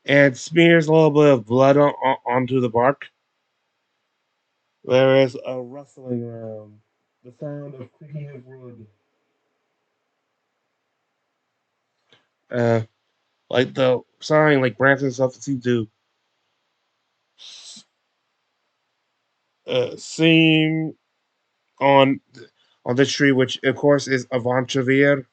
and smears a little bit of blood onto the bark. There is a rustling around, the sound of creaking of wood. Uh, like the sound, like branches and stuff seem to seem on this tree, which of course is Avantravir,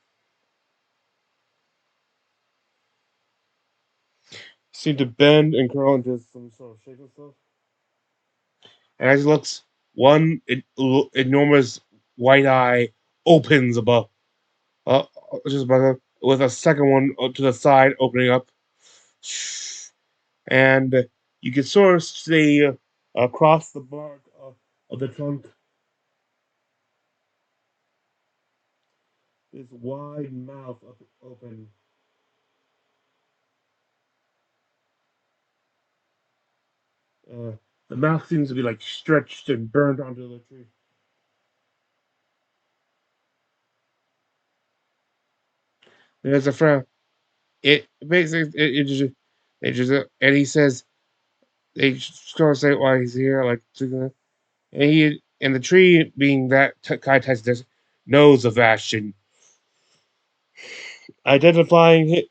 seem to bend and curl into some sort of shape and stuff. And as he looks, one enormous white eye opens above, uh, just above him, with a second one to the side opening up, and you can sort of see across the bark of the trunk this wide mouth open. Uh, the mouth seems to be like stretched and burned onto the tree. There's a frown. It basically and he says they sort of say why he's here, like and the tree being that kind of this knows of Ashton, identifying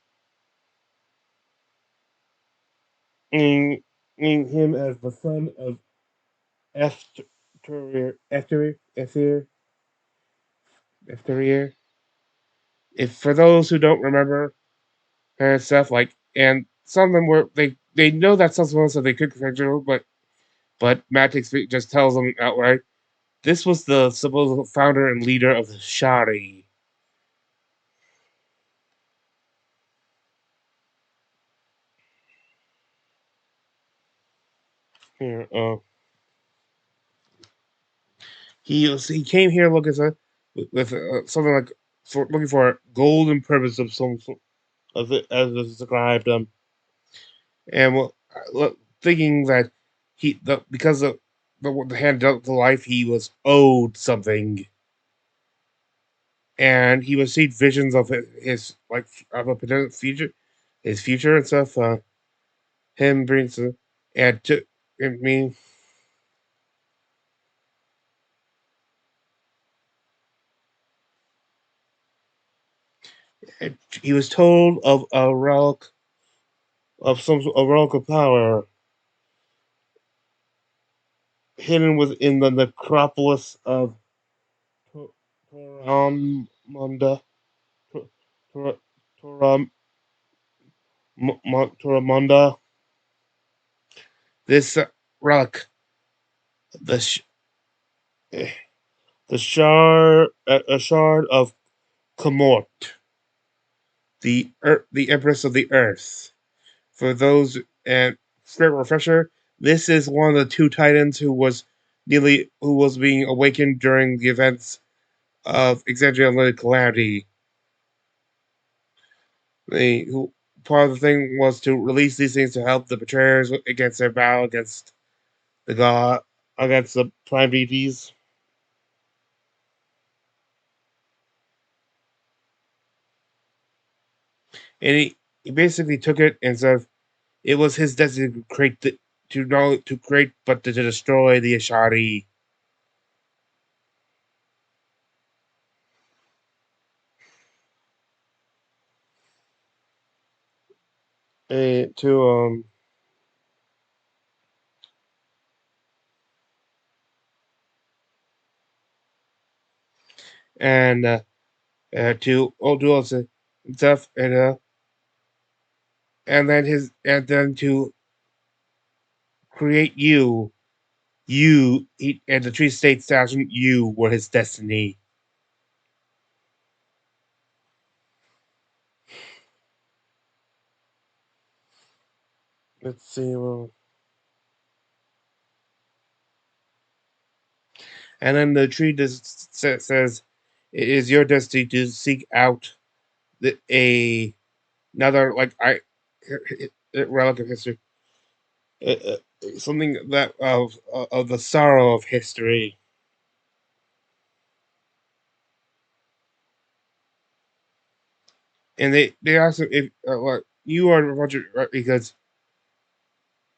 him as the son of Etherier. If for those who don't remember and stuff like, and some of them were they know that someone so they could correct it, but Matix just tells them outright. This was the supposed founder and leader of the Shari. Here, he came here looking with something like looking for a golden purpose of some of it as described and thinking that because of the hand dealt the life he was owed something, and he would see visions of his like of a potential future, his future and stuff. Him brings and to I mean he was told of a relic of a relic of power hidden within the necropolis of Toramunda. Tor- Toram, Toramunda. This relic, the sh- eh, the shard, a shard of Komort, the Empress of the Earth. For those and quick refresher, this is one of the two Titans who was being awakened during the events of Exandria Calamity. Who part of the thing was to release these things to help the betrayers against their battle against the god against the prime deities. And he basically took it and said it was his destiny to create to create but to destroy the Ashari. To and to Odulus and stuff and then to create and the tree states that you were his destiny. let's see. Well, and then the tree just says, "It is your destiny to seek out another relic of history, uh, uh, something that of the sorrow of history." And they ask him if what you are Roger, because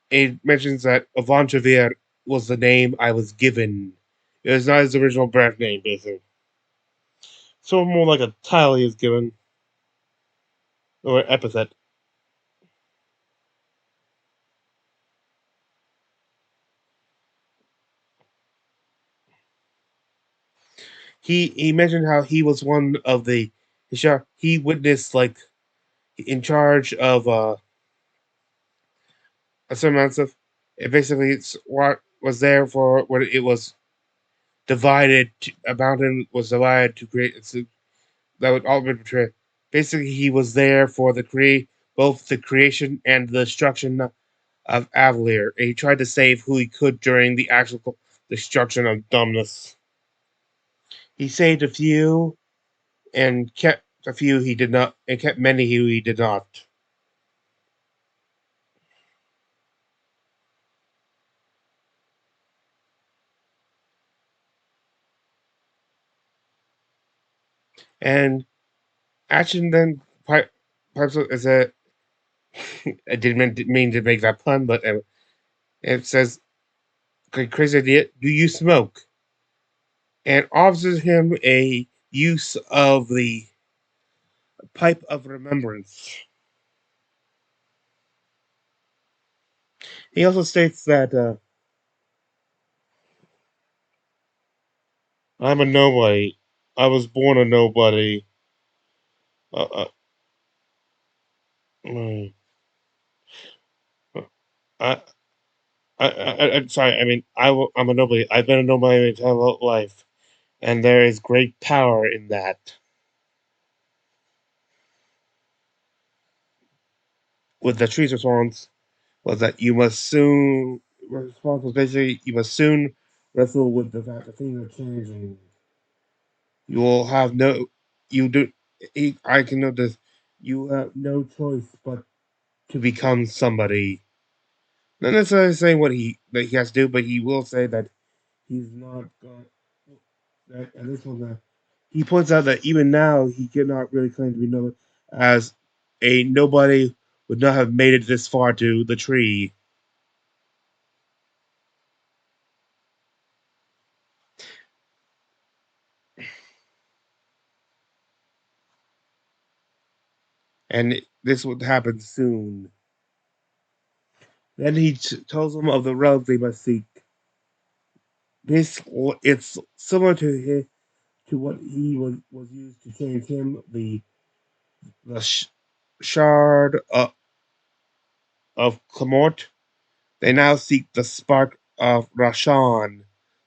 it mentions that Avantravir was the name I was given. It was not his original birth name, basically. So more like a title he was given, or epithet. He mentioned how he was one of the he witnessed like in charge of a certain amount of it basically it's what was there for when it was divided a mountain was divided to create that would all be portrayed. Basically he was there for the create both the creation and the destruction of Avalier, and he tried to save who he could during the actual destruction of Dumbness. He saved a few and kept a few he did not, and kept many who he did not. And Action then pipes up as a. I didn't mean to make that pun, but it says, "Crazy idea. Do you smoke?" And offers him a use of the pipe of remembrance. He also states that I'm a nobody. I was born a nobody. Uh, uh, I, I'm sorry. I mean, I'm a nobody. I've been a nobody my entire life, and there is great power in that. With the tree's response was that you must soon. Response was basically you must soon wrestle with the fact that things are changing. You will have no. You do. I can know this. You have no choice but to become somebody. Not necessarily saying what he has to do, but he will say that he's not going. And this one, he points out that even now he cannot really claim to be known as a nobody would not have made it this far to the tree. And this would happen soon. Then he tells them of the relic they must seek. This it's similar to what he was used to change him. The shard of Clamort. They now seek the spark of Rashan,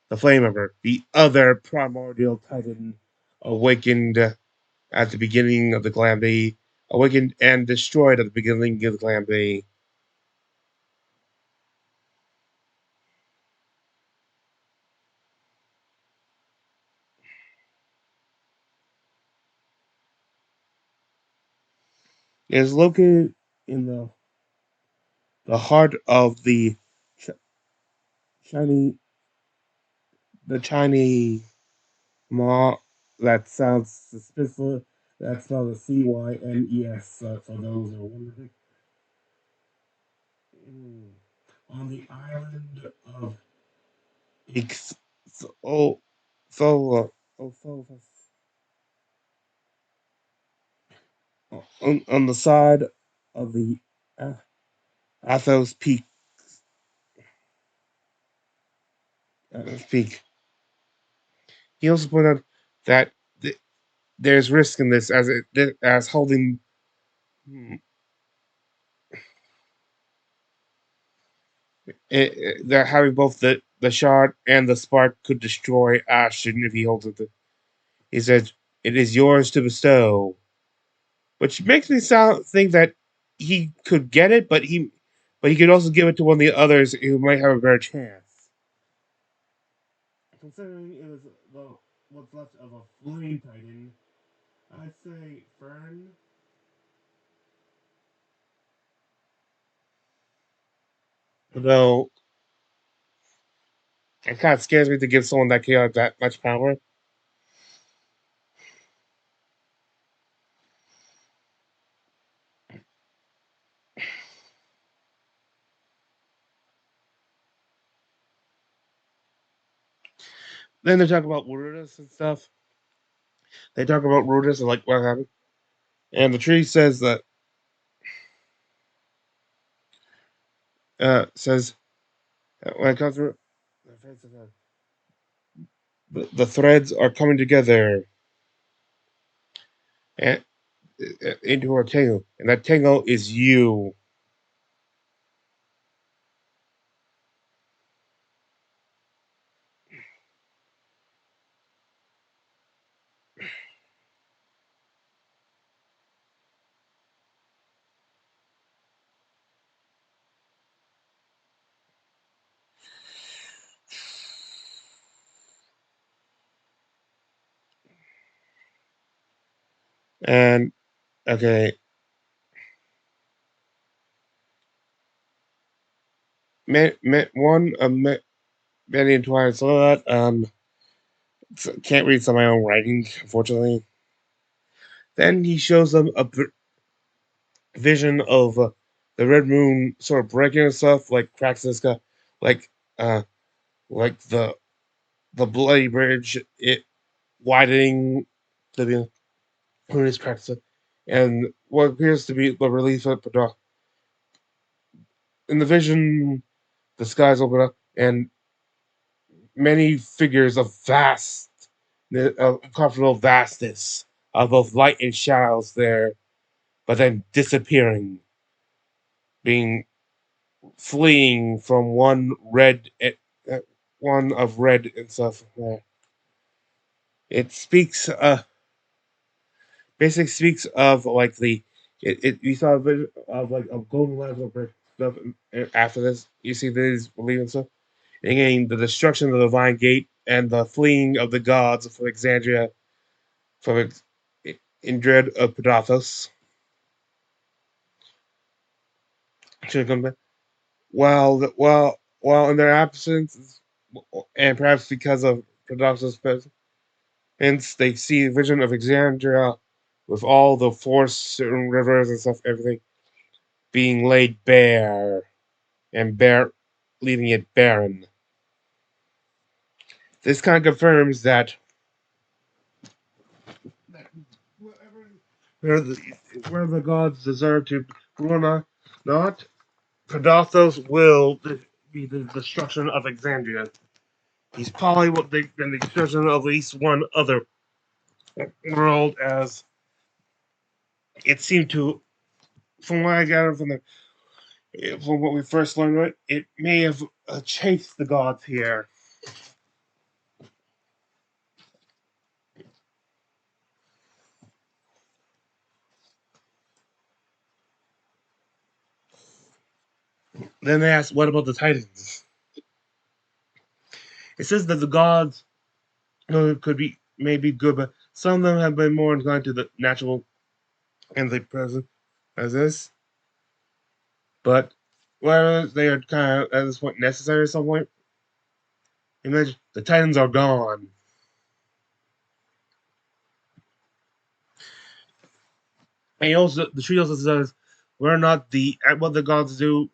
the Flamehammer, the other primordial titan awakened at the beginning of the calamity, awakened and destroyed at the beginning of the calamity. It is located in the heart of sh- shiny shiny maw that sounds suspicious. That's spelled Cynes for those who are wondering. On the island of Ix, oh, so, so, on the side of the uh, Athos Peak. He also pointed out that there's risk in this as holding that having both the shard and the spark could destroy Ashton if he holds it. He said, "It is yours to bestow," which makes me think that he could get it, but but you could also give it to one of the others who might have a better chance. Considering it was what's left of a Flame Titan, I'd say Fern. Though it kind of scares me to give someone that chaos that much power. Then they talk about Rudis and stuff. They talk about Rudis and like what happened. And the tree says that says when it comes to the threads are coming together and into a tangle, and that tangle is you. And okay, one many and twice so that can't read some of my own writing, unfortunately. Then he shows them a vision of the red moon sort of breaking and stuff, like cracks in the sky, like uh, like the bloody bridge, it widening the moon cracks, and what appears to be the relief of the in the vision, the skies open up, and many figures of uncomfortable vastness of both light and shadows there, but then disappearing, being fleeing from one of red and stuff. It speaks, basically speaks of like you saw a vision of like a golden light of stuff. And after this, you see these believing stuff. And again, the destruction of the divine gate and the fleeing of the gods from Exandria, from in dread of Pedathos. Should come back. While in their absence, and perhaps because of Pedathos' presence, hence they see a vision of Exandria with all the forests and rivers and stuff, everything being laid bare and leaving it barren. This kind of confirms that where the gods deserve to rule, not Pedathos will be the destruction of Exandria. He's probably been the destruction of at least one other world, as it seemed to, from what I gathered from what we first learned, it may have chased the gods here. Then they asked, what about the Titans? It says that the gods could be maybe good, but some of them have been more inclined to the natural and the present as this. But whether they are kind of at this point necessary at some point, imagine the Titans are gone. And also, the tree also says, "We're not what the gods do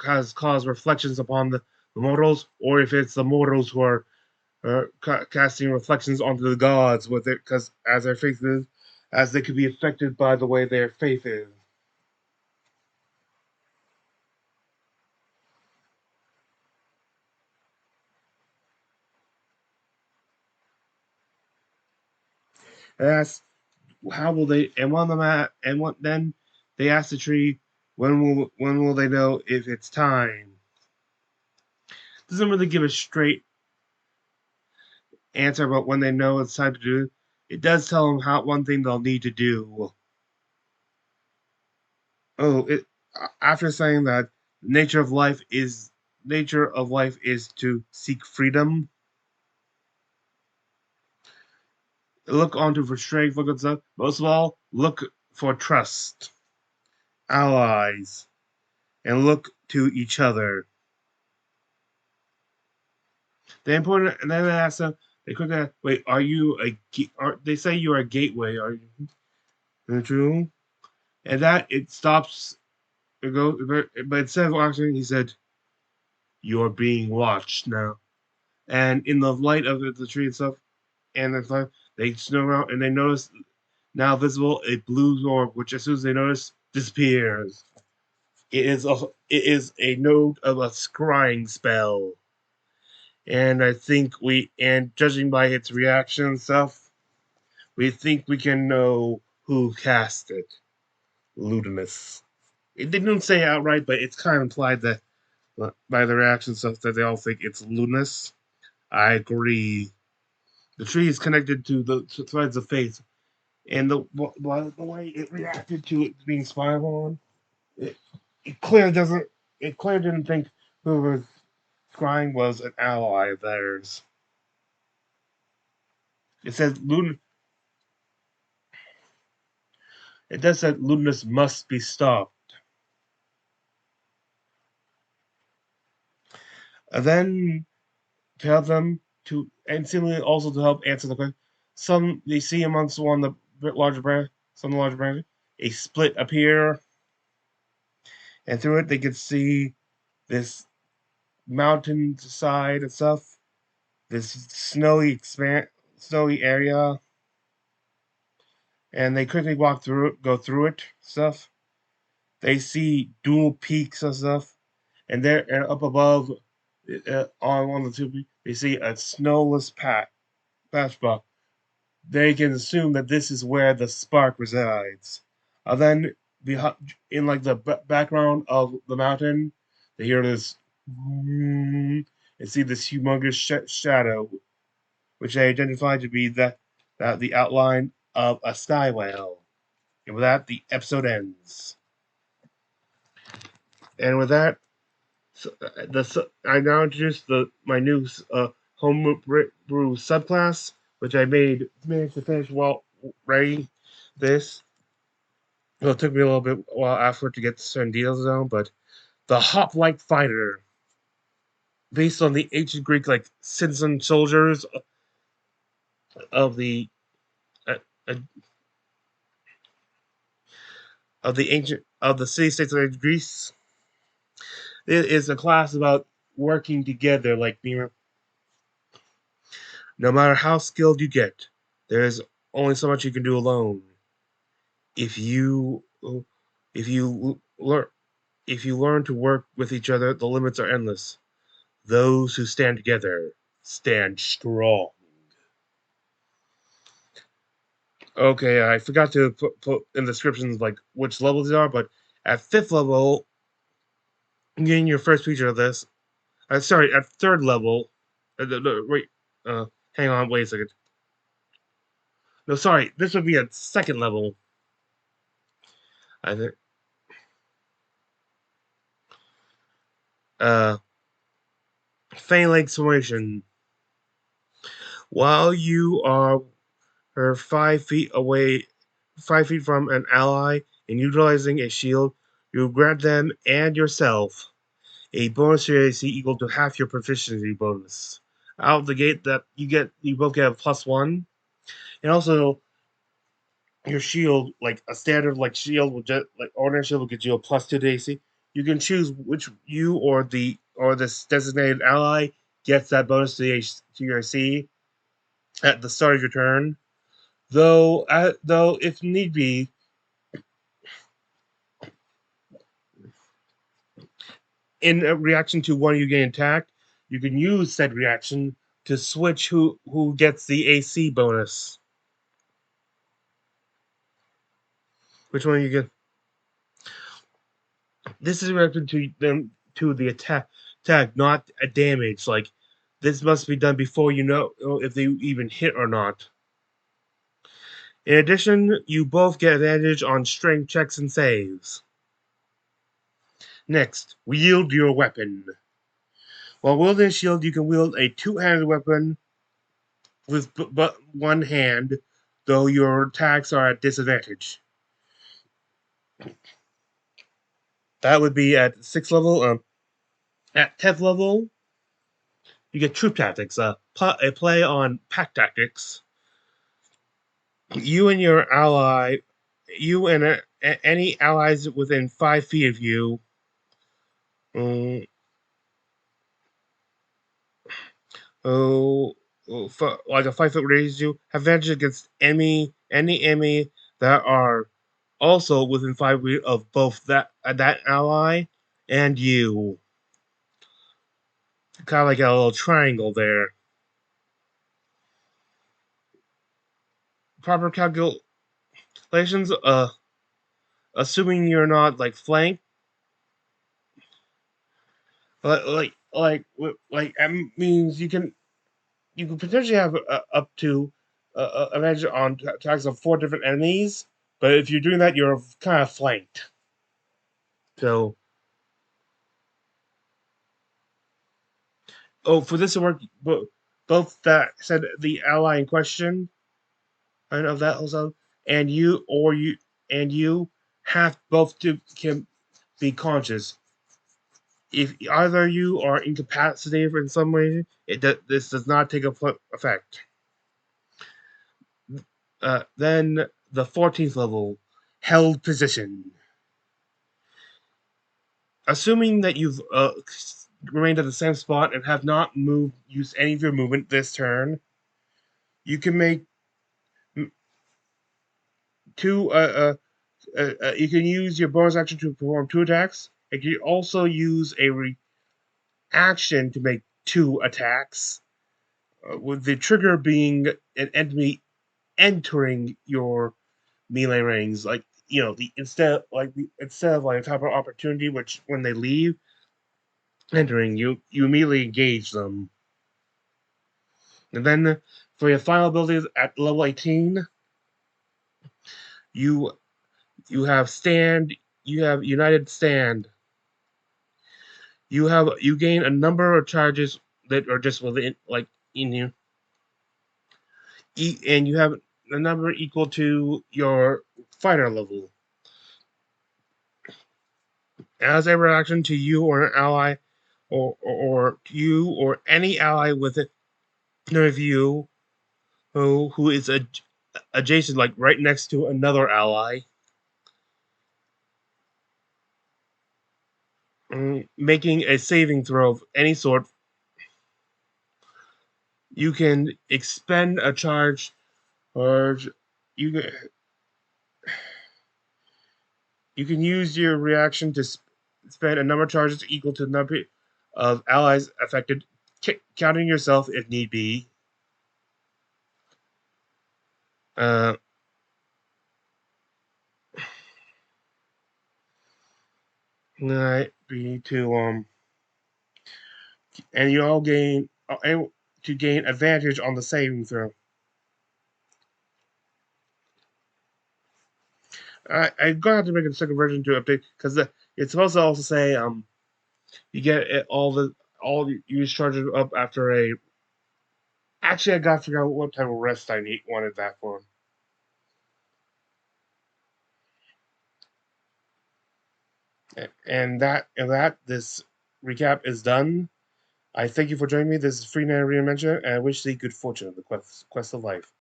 has caused reflections upon the mortals, or if it's the mortals who are casting reflections onto the gods with it, because as their faith is, as they could be affected by the way their faith is." And that's how will they? And one of them and what then they ask the tree, when will they know if it's time? Doesn't really give a straight answer about when they know it's time to do it. It does tell them one thing they'll need to do. Oh, after saying that, nature of life is to seek freedom. Look onto for strength, look at stuff. Most of all, look for trust, allies, and look to each other. The important, and then I ask them, they quickly ask, wait, are you they say you're a gateway, are you? Is it true? And that, it stops, it goes, but instead of watching, he said, you're being watched now. And in the light of the tree and stuff, and the stuff, they snow around, and they notice, now visible, a blue orb, which as soon as they notice, disappears. It is a note of a scrying spell. And I think judging by its reaction and stuff, we think we can know who cast it. Ludinus. It didn't say outright, but it's kind of implied that by the reaction stuff that they all think it's Ludinus. I agree. The tree is connected to the threads of fate, and the way it reacted to it being spied on, it clearly doesn't. It clearly didn't think whoever was scrying was an ally of theirs. It says Ludinus. It does say Ludinus must be stopped. And then to help them to, and seemingly also to help answer the question, some they see amongst one of the larger branch, some of the larger branches, a split appear, and through it they could see this mountain side and stuff, this snowy area, and they quickly go through it stuff. They see dual peaks and stuff, and there and up above, on one of the two, they see a snowless patch block. They can assume that this is where the spark resides. Then, in like the background of the mountain, they hear this, and see this humongous shadow, which they identify to be that the outline of a sky whale. And with that, the episode ends. And with that, I now introduce my new home brew subclass, which I managed to finish while writing this. Well, it took me a little bit while after to get certain details down, but the hoplite fighter, based on the ancient Greek like citizen soldiers of the uh, uh, of the city states of Greece. It is a class about working together, like being. No matter how skilled you get, there is only so much you can do alone. If you if you learn if you learn to work with each other, the limits are endless. Those who stand together stand strong. Okay, I forgot to put in the descriptions like which levels they are, but at 5th level, getting your first feature of this. Sorry, at 3rd level. Wait, hang on, wait a second. No, sorry, this would be at 2nd level. I think. Phalanx formation. While you are 5 feet from an ally, and utilizing a shield, you grant them and yourself a bonus to your AC equal to half your proficiency bonus. Out of the gate, that you both get a +1, and also your shield, like a standard like shield will just like ordinary shield will get you a +2 to AC. You can choose which you or this designated ally gets that bonus to your AC at the start of your turn. Though if need be, in a reaction to one of you getting attacked, you can use said reaction to switch who gets the AC bonus. Which one you get? This is reacting to the attack, not a damage. Like this must be done before you know if they even hit or not. In addition, you both get advantage on strength checks and saves. Next, wield your weapon. While wielding a shield, you can wield a two-handed weapon with but one hand, though your attacks are at disadvantage. That would be at 6th level. At 10th level, you get troop tactics, a play on pack tactics. You and your ally, you and any allies within 5 feet of you, um, oh, like a 5 foot radius, you have advantage against any enemy that are also within 5 feet of both that ally and you. Kind of like a little triangle there. Proper calculations, assuming you're not like flanked, that means you can potentially have up to advantage on attacks of 4 different enemies. But if you're doing that, you're kind of flanked. So, for this to work, both that said the ally in question, and of that also, and you have both to can be conscious. If either you are incapacitated in some way, this does not take effect. Then the 14th level, held position. Assuming that you've remained at the same spot and have not used any of your movement this turn, you can make two. You can use your bonus action to perform 2 attacks. And you can also use a reaction to make 2 attacks, with the trigger being an enemy entering your melee range. Like instead of like a type of opportunity, which when they leave entering you immediately engage them. And then for your final abilities at level 18, you have stand. You have united stand. You gain a number of charges that are just within in you, and you have a number equal to your fighter level. As a reaction to you or an ally, or you or any ally with it of you who is adjacent, like right next to another ally, making a saving throw of any sort, you can expend a charge, or you can use your reaction to spend a number of charges equal to the number of allies affected, counting yourself if need be. Be to and you all gain able to gain advantage on the saving throw. I'm gonna have to make a second version to update because it's supposed to also say you get all use charges up after a. Actually, I gotta figure out what type of rest I wanted that for. And this recap is done. I thank you for joining me. This is Free Reinvention, and I wish thee good fortune of the quest of life.